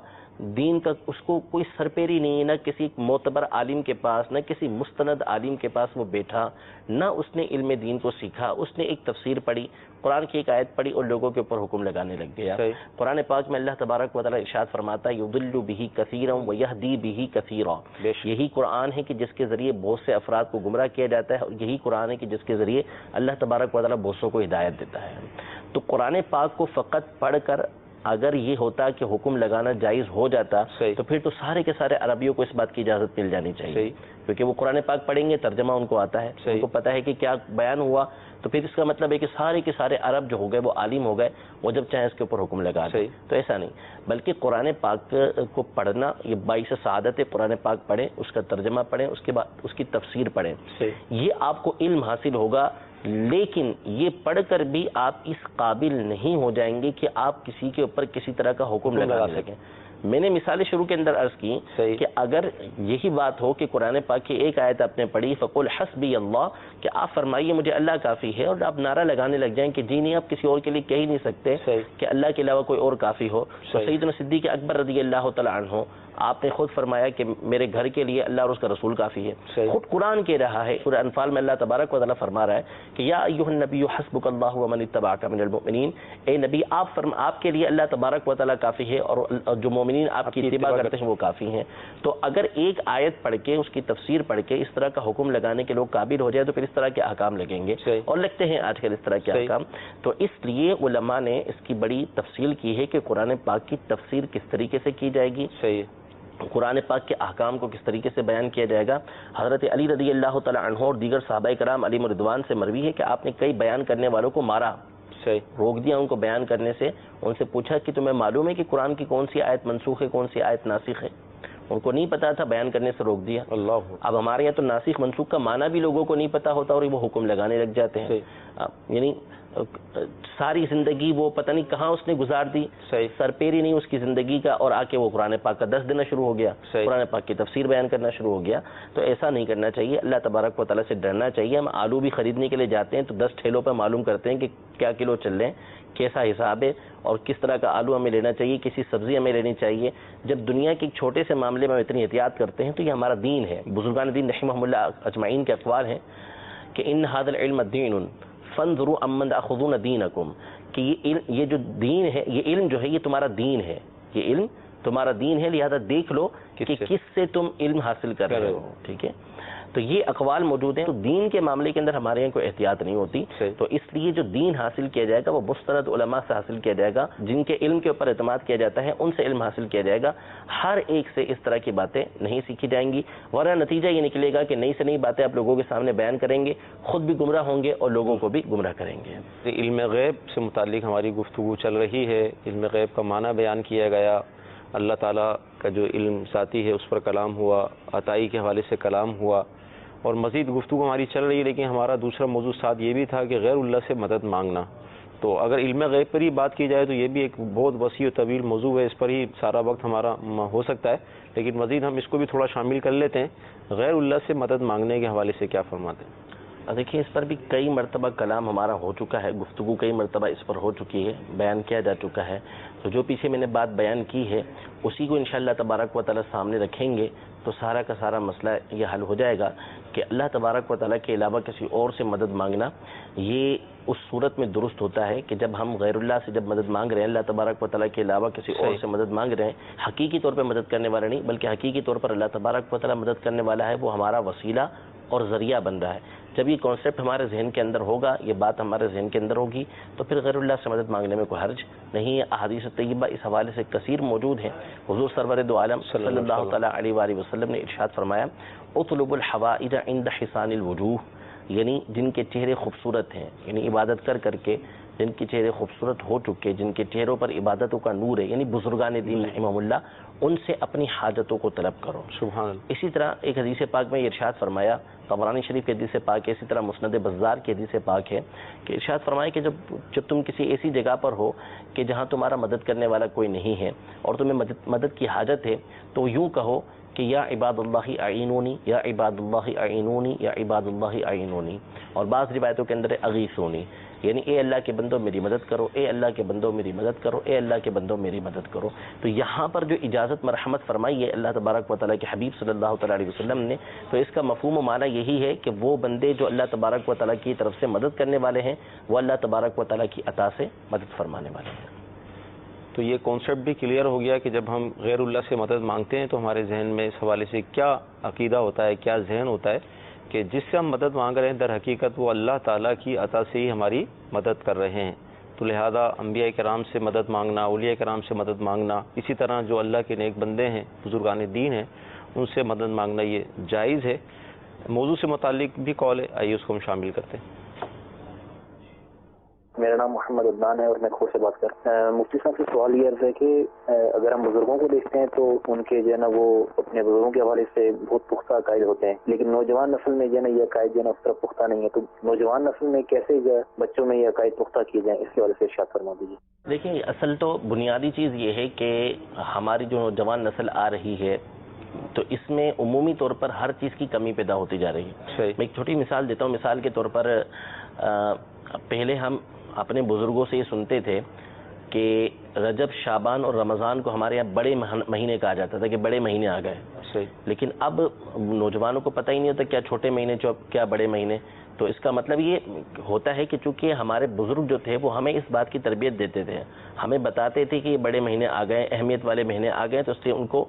دین کا اس کو کوئی سرپیری نہیں، نہ کسی معتبر عالم کے پاس، نہ کسی مستند عالم کے پاس وہ بیٹھا، نہ اس نے علم دین کو سیکھا. اس نے ایک تفسیر پڑھی، قرآن کی ایک آیت پڑھی اور لوگوں کے اوپر حکم لگانے لگ گیا. قرآن پاک میں اللہ تبارک و تعالیٰ ارشاد فرماتا ہے یضل بہ کثیرا ویہدی بہ کثیرا. یہی قرآن ہے کہ جس کے ذریعے بہت سے افراد کو گمراہ کیا جاتا ہے، اور یہی قرآن ہے کہ جس کے ذریعے اللہ تبارک و تعالیٰ بہت کو ہدایت دیتا ہے. تو قرآن پاک کو فقط پڑھ کر اگر یہ ہوتا کہ حکم لگانا جائز ہو جاتا تو پھر تو سارے کے سارے عربیوں کو اس بات کی اجازت مل جانی چاہیے، کیونکہ وہ قرآن پاک پڑھیں گے، ترجمہ ان کو آتا ہے، ان کو پتہ ہے کہ کیا بیان ہوا، تو پھر اس کا مطلب ہے کہ سارے کے سارے عرب جو ہو گئے وہ عالم ہو گئے، وہ جب چاہیں اس کے اوپر حکم لگا دیں. تو ایسا نہیں، بلکہ قرآن پاک کو پڑھنا یہ باعث سعادت ہے. قرآن پاک پڑھیں، اس کا ترجمہ پڑھیں، اس کے بعد اس کی تفسیر پڑھیں، یہ آپ کو علم حاصل ہوگا. لیکن یہ پڑھ کر بھی آپ اس قابل نہیں ہو جائیں گے کہ آپ کسی کے اوپر کسی طرح کا حکم لگا سکیں. میں نے مثال شروع کے اندر عرض کی کہ اگر یہی بات ہو کہ قرآن پاک کی ایک آیت آپ نے پڑھی فقل حسبی اللہ، کہ آپ فرمائیے مجھے اللہ کافی ہے، اور آپ نعرہ لگانے لگ جائیں کہ جی نہیں آپ کسی اور کے لیے کہہ ہی نہیں سکتے کہ اللہ کے علاوہ کوئی اور کافی ہو. تو سیدنا صدیق اکبر رضی اللہ تعالیٰ عنہ آپ نے خود فرمایا کہ میرے گھر کے لیے اللہ اور اس کا رسول کافی ہے. خود قرآن کہہ رہا ہے، سورہ انفال میں اللہ تبارک و تعالیٰ فرما رہا ہے کہ یا ایھا النبی حسبک اللہ ومن اتبعک من المؤمنین، اے نبی آپ کے لیے اللہ تبارک و تعالیٰ کافی ہے اور جو مومنین آپ کی اتباع کرتے ہیں وہ کافی ہیں. تو اگر ایک آیت پڑھ کے اس کی تفسیر پڑھ کے اس طرح کا حکم لگانے کے لوگ قابل ہو جائے تو پھر اس طرح کے احکام لگیں گے، اور لگتے ہیں آج کل اس طرح کے احکام. تو اس لیے علماء نے اس کی بڑی تفصیل کی ہے کہ قرآن پاک کی تفسیر کس طریقے سے کی جائے گی، قرآن پاک کے احکام کو کس طریقے سے بیان کیا جائے گا. حضرت علی رضی اللہ تعالیٰ عنہ اور دیگر صحابہ کرام علیہم رضوان سے مروی ہے کہ آپ نے کئی بیان کرنے والوں کو مارا، روک دیا ان کو بیان کرنے سے. ان سے پوچھا کہ تمہیں معلوم ہے کہ قرآن کی کون سی آیت منسوخ ہے، کون سی آیت ناسخ ہے؟ ان کو نہیں پتا تھا، بیان کرنے سے روک دیا. اب ہمارے یہاں تو ناسخ منسوخ کا معنی بھی لوگوں کو نہیں پتا ہوتا اور وہ حکم لگانے لگ جاتے ہیں. یعنی ساری زندگی وہ پتہ نہیں کہاں اس نے گزار دی، سر پیری نہیں اس کی زندگی کا، اور آ کے وہ قرآن پاک کا دس دینا شروع ہو گیا، قرآن پاک کی تفسیر بیان کرنا شروع ہو گیا. تو ایسا نہیں کرنا چاہیے، اللہ تبارک و تعالیٰ سے ڈرنا چاہیے. ہم آلو بھی خریدنے کے لیے جاتے ہیں تو 10 ٹھیلوں پہ معلوم کرتے ہیں کہ کیا کلو چل رہے ہیں، کیسا حساب ہے اور کس طرح کا آلو ہمیں لینا چاہیے، کسی سبزی ہمیں لینی چاہیے. جب دنیا کے ایک چھوٹے سے معاملے میں ہم اتنی احتیاط کرتے ہیں تو یہ ہمارا دین ہے. بزرگان دین رحمہم اللہ اجمعین کے اقوال ہیں کہ ان ھذا العلم دین فانظروا امن تاخذون دینکم، کہ یہ جو دین ہے، یہ علم جو ہے یہ تمہارا دین ہے، یہ علم تمہارا دین ہے، لہذا دیکھ لو کہ کس سے تم علم حاصل کر رہے ہو. ٹھیک ہے، تو یہ اقوال موجود ہیں. تو دین کے معاملے کے اندر ہمارے یہاں کوئی احتیاط نہیں ہوتی. تو اس لیے جو دین حاصل کیا جائے گا وہ مستند علماء سے حاصل کیا جائے گا، جن کے علم کے اوپر اعتماد کیا جاتا ہے ان سے علم حاصل کیا جائے گا. ہر ایک سے اس طرح کی باتیں نہیں سیکھی جائیں گی، ورنہ نتیجہ یہ نکلے گا کہ نئی سے نئی باتیں آپ لوگوں کے سامنے بیان کریں گے، خود بھی گمراہ ہوں گے اور لوگوں کو بھی گمراہ کریں گے. علم غیب سے متعلق ہماری گفتگو چل رہی ہے. علم غیب کا معنی بیان کیا گیا، اللہ تعالیٰ کا جو علم ذاتی ہے اس پر کلام ہوا، عطائی کے حوالے سے کلام ہوا، اور مزید گفتگو ہماری چل رہی ہے. لیکن ہمارا دوسرا موضوع ساتھ یہ بھی تھا کہ غیر اللہ سے مدد مانگنا. تو اگر علم غیب پر ہی بات کی جائے تو یہ بھی ایک بہت وسیع و طویل موضوع ہے، اس پر ہی سارا وقت ہمارا ہو سکتا ہے. لیکن مزید ہم اس کو بھی تھوڑا شامل کر لیتے ہیں. غیر اللہ سے مدد مانگنے کے حوالے سے کیا فرماتے ہیں؟ دیکھیے، اس پر بھی کئی مرتبہ کلام ہمارا ہو چکا ہے، گفتگو کئی مرتبہ اس پر ہو چکی ہے، بیان کیا جا چکا ہے. تو جو پیچھے میں نے بات بیان کی ہے اسی کو انشاءاللہ تبارک و تعالیٰ سامنے رکھیں گے تو سارا کا سارا مسئلہ یہ حل ہو جائے گا کہ اللہ تبارک و تعالیٰ کے علاوہ کسی اور سے مدد مانگنا یہ اس صورت میں درست ہوتا ہے کہ جب ہم غیر اللہ سے جب مدد مانگ رہے ہیں، اللہ تبارک و تعالیٰ کے علاوہ کسی اور سے مدد مانگ رہے ہیں، حقیقی طور پہ مدد کرنے والا نہیں بلکہ حقیقی طور پر اللہ تبارک و تعالیٰ مدد کرنے والا ہے، وہ ہمارا وسیلہ اور ذریعہ بن رہا ہے. جب یہ کانسیپٹ ہمارے ذہن کے اندر ہوگا، یہ بات ہمارے ذہن کے اندر ہوگی تو پھر غیر اللہ سے مدد مانگنے میں کوئی حرج نہیں ہے. احادیث طیبہ اس حوالے سے کثیر موجود ہیں. حضور سرور دو عالم صلی اللہ تعالیٰ علیہ وآلہ وسلم نے ارشاد فرمایا اطلب الحوائج عند حسان الوجوہ، یعنی جن کے چہرے خوبصورت ہیں، یعنی عبادت کر کر کے جن کے چہرے خوبصورت ہو چکے، جن کے چہروں پر عبادتوں کا نور ہے، یعنی بزرگان دین رحمہم اللہ، ان سے اپنی حاجتوں کو طلب کرو. سبحان اللہ. اسی طرح ایک حدیث پاک میں یہ ارشاد فرمایا، طبرانی شریف کی حدیث پاک ہے، اسی طرح مسند بزار کی حدیث پاک ہے کہ ارشاد فرمایا کہ جب تم کسی ایسی جگہ پر ہو کہ جہاں تمہارا مدد کرنے والا کوئی نہیں ہے اور تمہیں مدد کی حاجت ہے تو یوں کہو کہ یا عباد اللہ اعینونی، یا عباد اللہ اعینونی، یا عباد اللہ اعینونی. اور بعض روایتوں کے اندر اغیثونی، یعنی اے اللہ کے بندوں میری مدد کرو، اے اللہ کے بندوں میری مدد کرو، اے اللہ کے بندوں میری مدد کرو. تو یہاں پر جو اجازت مرحمت فرمائی ہے اللہ تبارک و تعالیٰ کے حبیب صلی اللہ تعالیٰ علیہ وسلم نے، تو اس کا مفہوم و معنی یہی ہے کہ وہ بندے جو اللہ تبارک و تعالیٰ کی طرف سے مدد کرنے والے ہیں وہ اللہ تبارک و تعالیٰ کی عطا سے مدد فرمانے والے ہیں. تو یہ کانسیپٹ بھی کلیئر ہو گیا کہ جب ہم غیر اللہ سے مدد مانگتے ہیں تو ہمارے ذہن میں اس حوالے سے کیا عقیدہ ہوتا ہے، کیا ذہن ہوتا ہے کہ جس سے ہم مدد مانگ رہے ہیں در حقیقت وہ اللہ تعالیٰ کی عطا سے ہی ہماری مدد کر رہے ہیں. تو لہذا انبیاء کرام سے مدد مانگنا، اولیاء کرام سے مدد مانگنا، اسی طرح جو اللہ کے نیک بندے ہیں، بزرگان دین ہیں، ان سے مدد مانگنا یہ جائز ہے. موضوع سے متعلق بھی کال ہے، آئیے اس کو ہم شامل کرتے ہیں. میرا نام محمد عدنان ہے اور میں کھوڑ سے بات کر رہا ہوں. مفتی صاحب سے سوال یہ عرض ہے کہ اگر ہم بزرگوں کو دیکھتے ہیں تو ان کے جو ہے نا وہ اپنے بزرگوں کے حوالے سے بہت پختہ عقائد ہوتے ہیں، لیکن نوجوان نسل میں جو ہے نا یہ عقائد جو ہے نا اس طرح پختہ نہیں ہے. تو نوجوان نسل میں کیسے بچوں میں یہ عقائد پختہ کیے جائیں، اس کے حوالے سے ارشاد فرما دیجیے. دیکھیں، اصل تو بنیادی چیز یہ ہے کہ ہماری جو نوجوان نسل آ رہی ہے تو اس میں عمومی طور پر ہر چیز کی کمی پیدا ہوتی جا رہی ہے. میں ایک چھوٹی مثال دیتا ہوں. مثال کے طور پر پہلے ہم اپنے بزرگوں سے یہ سنتے تھے کہ رجب، شعبان اور رمضان کو ہمارے یہاں بڑے مہینے کہا جاتا تھا کہ بڑے مہینے آ گئے. صحیح. لیکن اب نوجوانوں کو پتہ ہی نہیں ہوتا کیا چھوٹے مہینے کیا بڑے مہینے. تو اس کا مطلب یہ ہوتا ہے کہ چونکہ ہمارے بزرگ جو تھے وہ ہمیں اس بات کی تربیت دیتے تھے، ہمیں بتاتے تھے کہ یہ بڑے مہینے آ گئے، اہمیت والے مہینے آ گئے، تو اس سے ان کو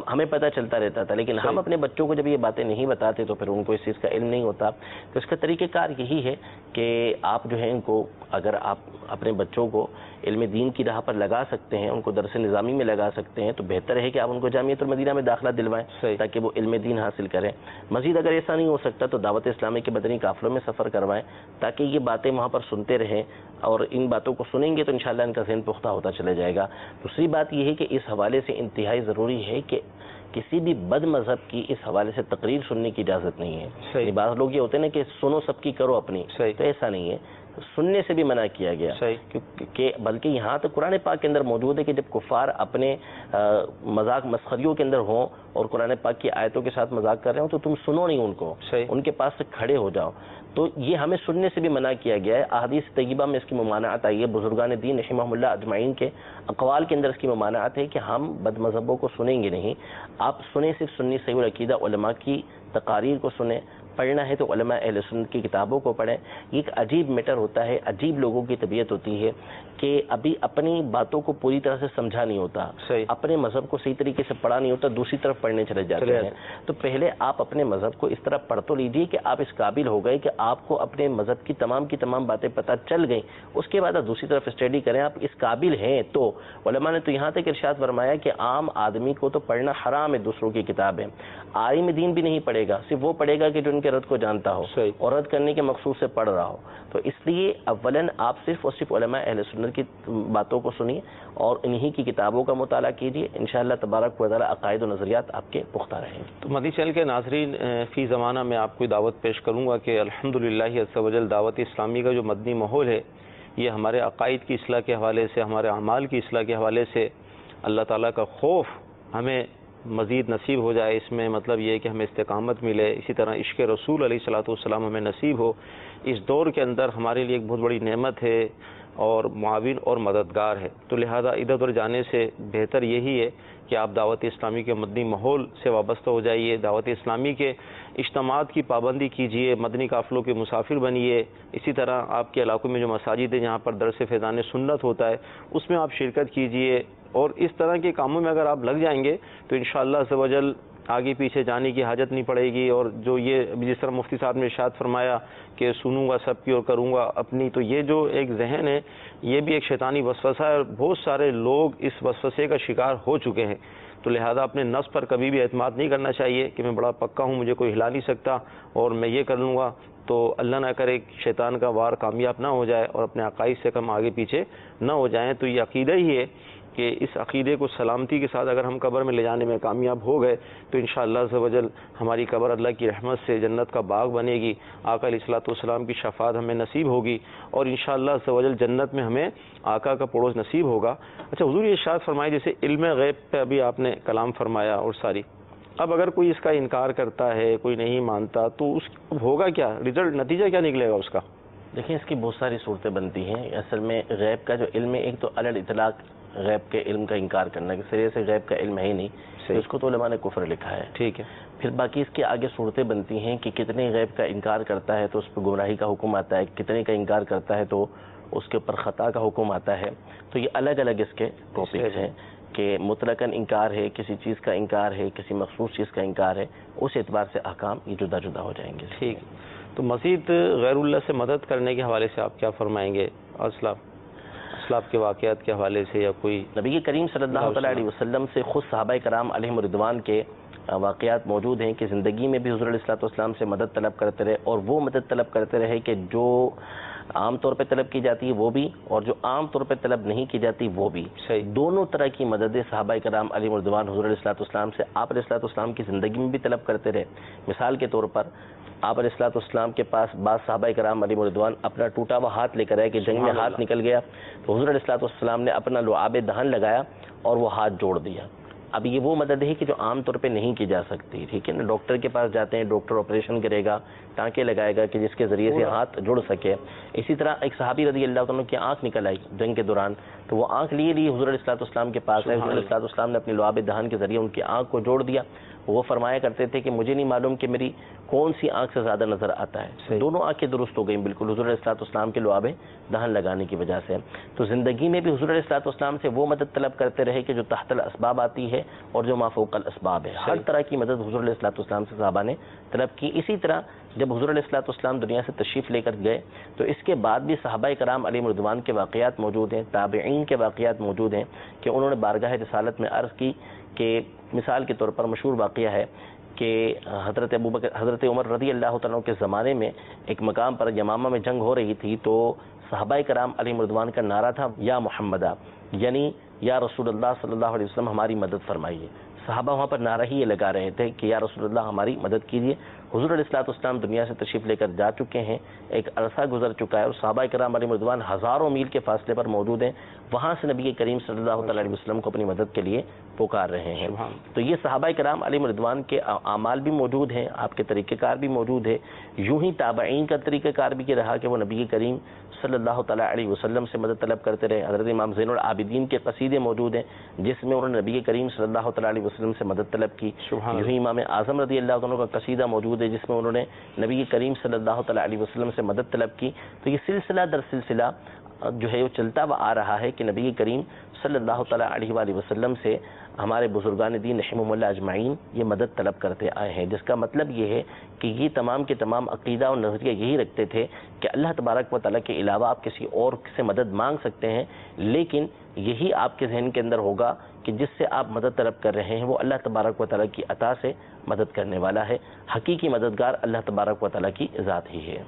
ہمیں پتہ چلتا رہتا تھا. لیکن ہم اپنے بچوں کو جب یہ باتیں نہیں بتاتے تو پھر ان کو اس چیز کا علم نہیں ہوتا. تو اس کا طریقہ کار یہی ہے کہ آپ جو ہے ان کو، اگر آپ اپنے بچوں کو علم دین کی راہ پر لگا سکتے ہیں، ان کو درس نظامی میں لگا سکتے ہیں، تو بہتر ہے کہ آپ ان کو جامعۃ المدینہ میں داخلہ دلوائیں تاکہ وہ علم دین حاصل کریں. مزید اگر ایسا نہیں ہو سکتا تو دعوت اسلامی کے مدنی قافلوں میں سفر کروائیں تاکہ یہ باتیں وہاں پر سنتے رہیں، اور ان باتوں کو سنیں گے تو انشاءاللہ ان کا ذہن پختہ ہوتا چلا جائے گا. دوسری بات یہ ہے کہ اس حوالے سے انتہائی ضروری ہے کہ کسی بھی بد مذہب کی اس حوالے سے تقریر سننے کی اجازت نہیں ہے. بعض لوگ یہ ہوتے ہیں نا کہ سنو سب کی کرو اپنی، تو ایسا نہیں ہے. سننے سے بھی منع کیا گیا، کہ بلکہ یہاں تو قرآن پاک کے اندر موجود ہے کہ جب کفار اپنے مذاق مسخریوں کے اندر ہوں اور قرآن پاک کی آیتوں کے ساتھ مذاق کر رہے ہوں تو تم سنو نہیں ان کو، ان کے پاس سے کھڑے ہو جاؤ. تو یہ ہمیں سننے سے بھی منع کیا گیا ہے. احادیث طیبہ میں اس کی ممانعت آئی ہے. بزرگان دین رحمہم اللہ اجمعین کے اقوال کے اندر اس کی ممانعت ہے کہ ہم بد مذہبوں کو سنیں گے نہیں. آپ سنیں صرف سنی صحیح العقیدہ علماء کی تقاریر کو سنیں، پڑھنا ہے تو علماء اہل سنت کی کتابوں کو پڑھیں. یہ ایک عجیب میٹر ہوتا ہے، عجیب لوگوں کی طبیعت ہوتی ہے کہ ابھی اپنی باتوں کو پوری طرح سے سمجھا نہیں ہوتا، اپنے مذہب کو صحیح طریقے سے پڑھا نہیں ہوتا، دوسری طرف پڑھنے چلے جاتے ہیں. تو پہلے آپ اپنے مذہب کو اس طرح پڑھ تو لیجیے کہ آپ اس قابل ہو گئے کہ آپ کو اپنے مذہب کی تمام باتیں پتہ چل گئیں. اس کے بعد آپ دوسری طرف اسٹڈی کریں. آپ اس قابل ہیں تو علماء نے تو یہاں تک ارشاد فرمایا کہ عام آدمی کو تو پڑھنا حرام ہے دوسروں کی کتابیں. عالم دین بھی نہیں پڑھے گا، صرف وہ پڑھے گا کہ جو ان کے رد کو جانتا ہو اور رد کرنے کے مقصود سے پڑھ رہا ہو. تو اس لیے اولاً آپ صرف اور صرف علماء اہل سنت کی باتوں کو سنیے اور انہی کی کتابوں کا مطالعہ کیجیے. انشاءاللہ تبارک و تعالی عقائد و نظریات آپ کے پختہ رہیں گے. تو مدنی چینل کے ناظرین، فی زمانہ میں آپ کو دعوت پیش کروں گا کہ الحمدللہ عز و جل دعوت اسلامی کا جو مدنی ماحول ہے یہ ہمارے عقائد کی اصلاح کے حوالے سے، ہمارے اعمال کی اصلاح کے حوالے سے اللہ تعالیٰ کا خوف ہمیں مزید نصیب ہو جائے. اس میں مطلب یہ ہے کہ ہمیں استقامت ملے. اسی طرح عشق رسول علیہ الصلوۃ والسلام ہمیں نصیب ہو. اس دور کے اندر ہمارے لیے ایک بہت بڑی نعمت ہے اور معاون اور مددگار ہے. تو لہذا ادھر ادھر جانے سے بہتر یہی ہے کہ آپ دعوت اسلامی کے مدنی ماحول سے وابستہ ہو جائیے، دعوت اسلامی کے اجتماعات کی پابندی کیجیے، مدنی قافلوں کے مسافر بنیے. اسی طرح آپ کے علاقوں میں جو مساجد ہیں جہاں پر درس فیضان سنت ہوتا ہے اس میں آپ شرکت کیجیے. اور اس طرح کے کاموں میں اگر آپ لگ جائیں گے تو انشاءاللہ عز و جل آگے پیچھے جانے کی حاجت نہیں پڑے گی. اور جو یہ جس طرح مفتی صاحب نے ارشاد فرمایا کہ سنوں گا سب کی اور کروں گا اپنی، تو یہ جو ایک ذہن ہے یہ بھی ایک شیطانی وسوسہ ہے اور بہت سارے لوگ اس وسوسے کا شکار ہو چکے ہیں. تو لہذا اپنے نفس پر کبھی بھی اعتماد نہیں کرنا چاہیے کہ میں بڑا پکا ہوں، مجھے کوئی ہلا نہیں سکتا اور میں یہ کر لوں گا. تو اللہ نہ کرے شیطان کا وار کامیاب نہ ہو جائے اور اپنے عقائد سے کم آگے پیچھے نہ ہو جائیں. تو یہ عقیدہ ہی ہے کہ اس عقیدے کو سلامتی کے ساتھ اگر ہم قبر میں لے جانے میں کامیاب ہو گئے تو انشاءاللہ عز و جل ہماری قبر اللہ کی رحمت سے جنت کا باغ بنے گی. آقا علیہ الصلوۃ والسلام کی شفاعت ہمیں نصیب ہوگی اور انشاءاللہ عز و جل جنت میں ہمیں آقا کا پڑوس نصیب ہوگا. اچھا حضور یہ ارشاد فرمائے جیسے علم غیب پہ ابھی آپ نے کلام فرمایا اور ساری، اب اگر کوئی اس کا انکار کرتا ہے، کوئی نہیں مانتا تو اس ہوگا کیا رزلٹ، نتیجہ کیا نکلے گا اس کا؟ دیکھیں اس کی بہت ساری صورتیں بنتی ہیں. اصل میں غیب کا جو علم ہے، ایک تو علی الاطلاق غیب کے علم کا انکار کرنا کہ سرے سے غیب کا علم ہے ہی نہیں، اس کو تو علماء نے کفر لکھا ہے. ٹھیک ہے. پھر باقی اس کے آگے صورتیں بنتی ہیں کہ کتنے غیب کا انکار کرتا ہے تو اس پہ گمراہی کا حکم آتا ہے، کتنے کا انکار کرتا ہے تو اس کے اوپر خطا کا حکم آتا ہے. تو یہ الگ الگ اس کے ٹاپکس ہیں کہ مطلقاً انکار ہے، کسی چیز کا انکار ہے، کسی مخصوص چیز کا انکار ہے، اس اعتبار سے احکام یہ جدا جدا ہو جائیں گے. ٹھیک. تو مزید غیر اللہ سے مدد کرنے کے حوالے سے آپ کیا فرمائیں گے؟ اسلاف کے واقعات کے حوالے سے یا کوئی نبی کریم صلی اللہ علیہ وسلم سے خود صحابہ کرام علیہم رضوان کے واقعات موجود ہیں کہ زندگی میں بھی حضور علیہ الصلوۃ والسلام سے مدد طلب کرتے رہے اور وہ مدد طلب کرتے رہے کہ جو عام طور پہ طلب کی جاتی ہے وہ بھی اور جو عام طور پہ طلب نہیں کی جاتی وہ بھی. دونوں طرح کی مددیں صحابہ کرام علیہم رضوان حضور علیہ الصلوۃ والسلام سے آپ علیہ الصلوۃ والسلام کی زندگی میں بھی طلب کرتے رہے. مثال کے طور پر آپ علیہ الصلوۃ والسلام کے پاس بعض صحابہ کرام علیہم رضوان اپنا ٹوٹا ہوا ہاتھ لے کر آئے کہ جنگ میں ہاتھ نکل گیا تو حضور علیہ الصلوۃ والسلام نے اپنا لعاب دہن لگایا اور وہ ہاتھ جوڑ دیا. اب یہ وہ مدد ہے کہ جو عام طور پہ نہیں کی جا سکتی، ٹھیک ہے نا. ڈاکٹر کے پاس جاتے ہیں، ڈاکٹر آپریشن کرے گا، ٹانکے لگائے گا کہ جس کے ذریعے سے ہاتھ جڑ سکے. اسی طرح ایک صحابی رضی اللہ عنہ کی آنکھ نکل آئی جنگ کے دوران، تو وہ آنکھ لیے حضور علیہ الصلوۃ والسلام کے پاس ہے. حضور علیہ الصلوۃ والسلام نے اپنے لعاب دہن کے ذریعے ان کی آنکھ کو جوڑ دیا. وہ فرمایا کرتے تھے کہ مجھے نہیں معلوم کہ میری کون سی آنکھ سے زیادہ نظر آتا ہے. دونوں آنکھیں درست ہو گئیں بالکل حضور علیہ الصلوۃ والسلام کے لعاب دہن لگانے کی وجہ سے. تو زندگی میں بھی حضور علیہ الصلوۃ والسلام سے وہ مدد طلب کرتے رہے کہ جو تحت الاسباب آتی ہے اور جو ما فوق الاسباب ہے. ہر طرح کی مدد حضور علیہ الصلوۃ والسلام سے صحابہ نے طلب کی. اسی طرح جب حضور علیہ الصلوۃ والسلام دنیا سے تشریف لے کر گئے تو اس کے بعد بھی صحابہ کرام علیہم رضوان کے واقعات موجود ہیں، تابعین کے واقعات موجود ہیں کہ انہوں نے بارگاہ رسالت میں عرض کی کہ مثال کے طور پر مشہور واقعہ ہے کہ حضرت عمر رضی اللہ تعالیٰ کے زمانے میں ایک مقام پر یمامہ میں جنگ ہو رہی تھی، تو صحابہ کرام علیہم رضوان کا نعرہ تھا یا محمدہ، یعنی یا رسول اللہ صلی اللہ علیہ وسلم ہماری مدد فرمائیے. صحابہ وہاں پر نعرہ ہی یہ لگا رہے تھے کہ یا رسول اللہ ہماری مدد کیجیے. حضور علیہ الصلوۃ والسلام دنیا سے تشریف لے کر جا چکے ہیں، ایک عرصہ گزر چکا ہے اور صحابہ کرام علیہ رضوان ہزاروں میل کے فاصلے پر موجود ہیں. وہاں سے نبی کریم صلی اللہ علیہ وسلم کو اپنی مدد کے لیے پکار رہے ہیں. تو یہ صحابہ کرام علیہ رضوان کے اعمال بھی موجود ہیں، آپ کے طریقہ کار بھی موجود ہے. یوں ہی تابعین کا طریقہ کار بھی یہ رہا کہ وہ نبی کریم صلی اللہ تعالیٰ علیہ وسلم سے مدد طلب کرتے رہے. حضرت امام زین العابدین کے قصیدے موجود ہیں جس میں انہوں نے نبی کریم صلی اللہ تعالیٰ علیہ وسلم سے مدد طلب کی. یوں ہی امام اعظم رضی اللہ عنہ کا قصیدہ موجود ہے جس میں انہوں نے نبی کریم صلی اللہ تعالیٰ علیہ وسلم سے مدد طلب کی. تو یہ سلسلہ در سلسلہ جو ہے وہ چلتا ہوا آ رہا ہے کہ نبی کریم صلی اللہ تعالیٰ علیہ وآلہ وسلم سے ہمارے بزرگان دین رحمہم اللہ اجمعین یہ مدد طلب کرتے آئے ہیں، جس کا مطلب یہ ہے کہ یہ تمام کے تمام عقیدہ اور نظریہ یہی رکھتے تھے کہ اللہ تبارک و تعالیٰ کے علاوہ آپ کسی اور سے مدد مانگ سکتے ہیں، لیکن یہی آپ کے ذہن کے اندر ہوگا کہ جس سے آپ مدد طلب کر رہے ہیں وہ اللہ تبارک و تعالیٰ کی عطا سے مدد کرنے والا ہے. حقیقی مددگار اللہ تبارک و تعالیٰ کی ذات ہی ہے.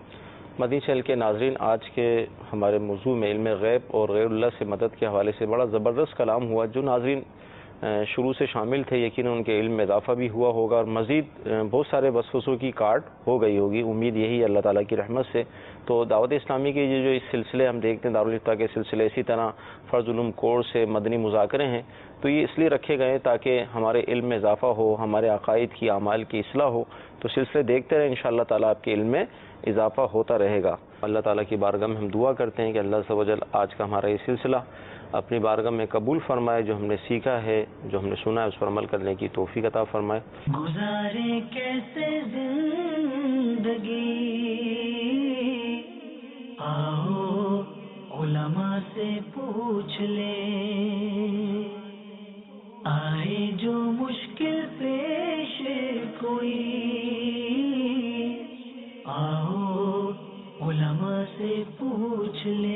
مدنی چینل کے ناظرین، آج کے ہمارے موضوع میں علم غیب اور غیر اللہ سے مدد کے حوالے سے بڑا زبردست کلام ہوا. جو ناظرین شروع سے شامل تھے یقیناً ان کے علم میں اضافہ بھی ہوا ہوگا اور مزید بہت سارے وسوسوں کی کاٹ ہو گئی ہوگی. امید یہی ہے اللہ تعالیٰ کی رحمت سے. تو دعوت اسلامی کے یہ جو اس سلسلے ہم دیکھتے ہیں دارالفتہ کے سلسلے، اسی طرح فرض علوم کورس سے مدنی مذاکرے ہیں، تو یہ اس لیے رکھے گئے تاکہ ہمارے علم میں اضافہ ہو، ہمارے عقائد کی اعمال کی اصلاح ہو. تو سلسلے دیکھتے رہیں، انشاءاللہ تعالیٰ آپ کے علم میں اضافہ ہوتا رہے گا. اللہ تعالیٰ کی بارگاہ میں ہم دعا کرتے ہیں کہ اللہ عز و جل آج کا ہمارا یہ سلسلہ اپنی بارگاہ میں قبول فرمائے. جو ہم نے سیکھا ہے، جو ہم نے سنا ہے، اس پر عمل کرنے کی توفیق عطا فرمائے. گزارے کیسے زندگی، آؤ علماء سے پوچھ لیں، آئے جو مشکل پیش کوئی، آؤ علماء سے پوچھ لیں.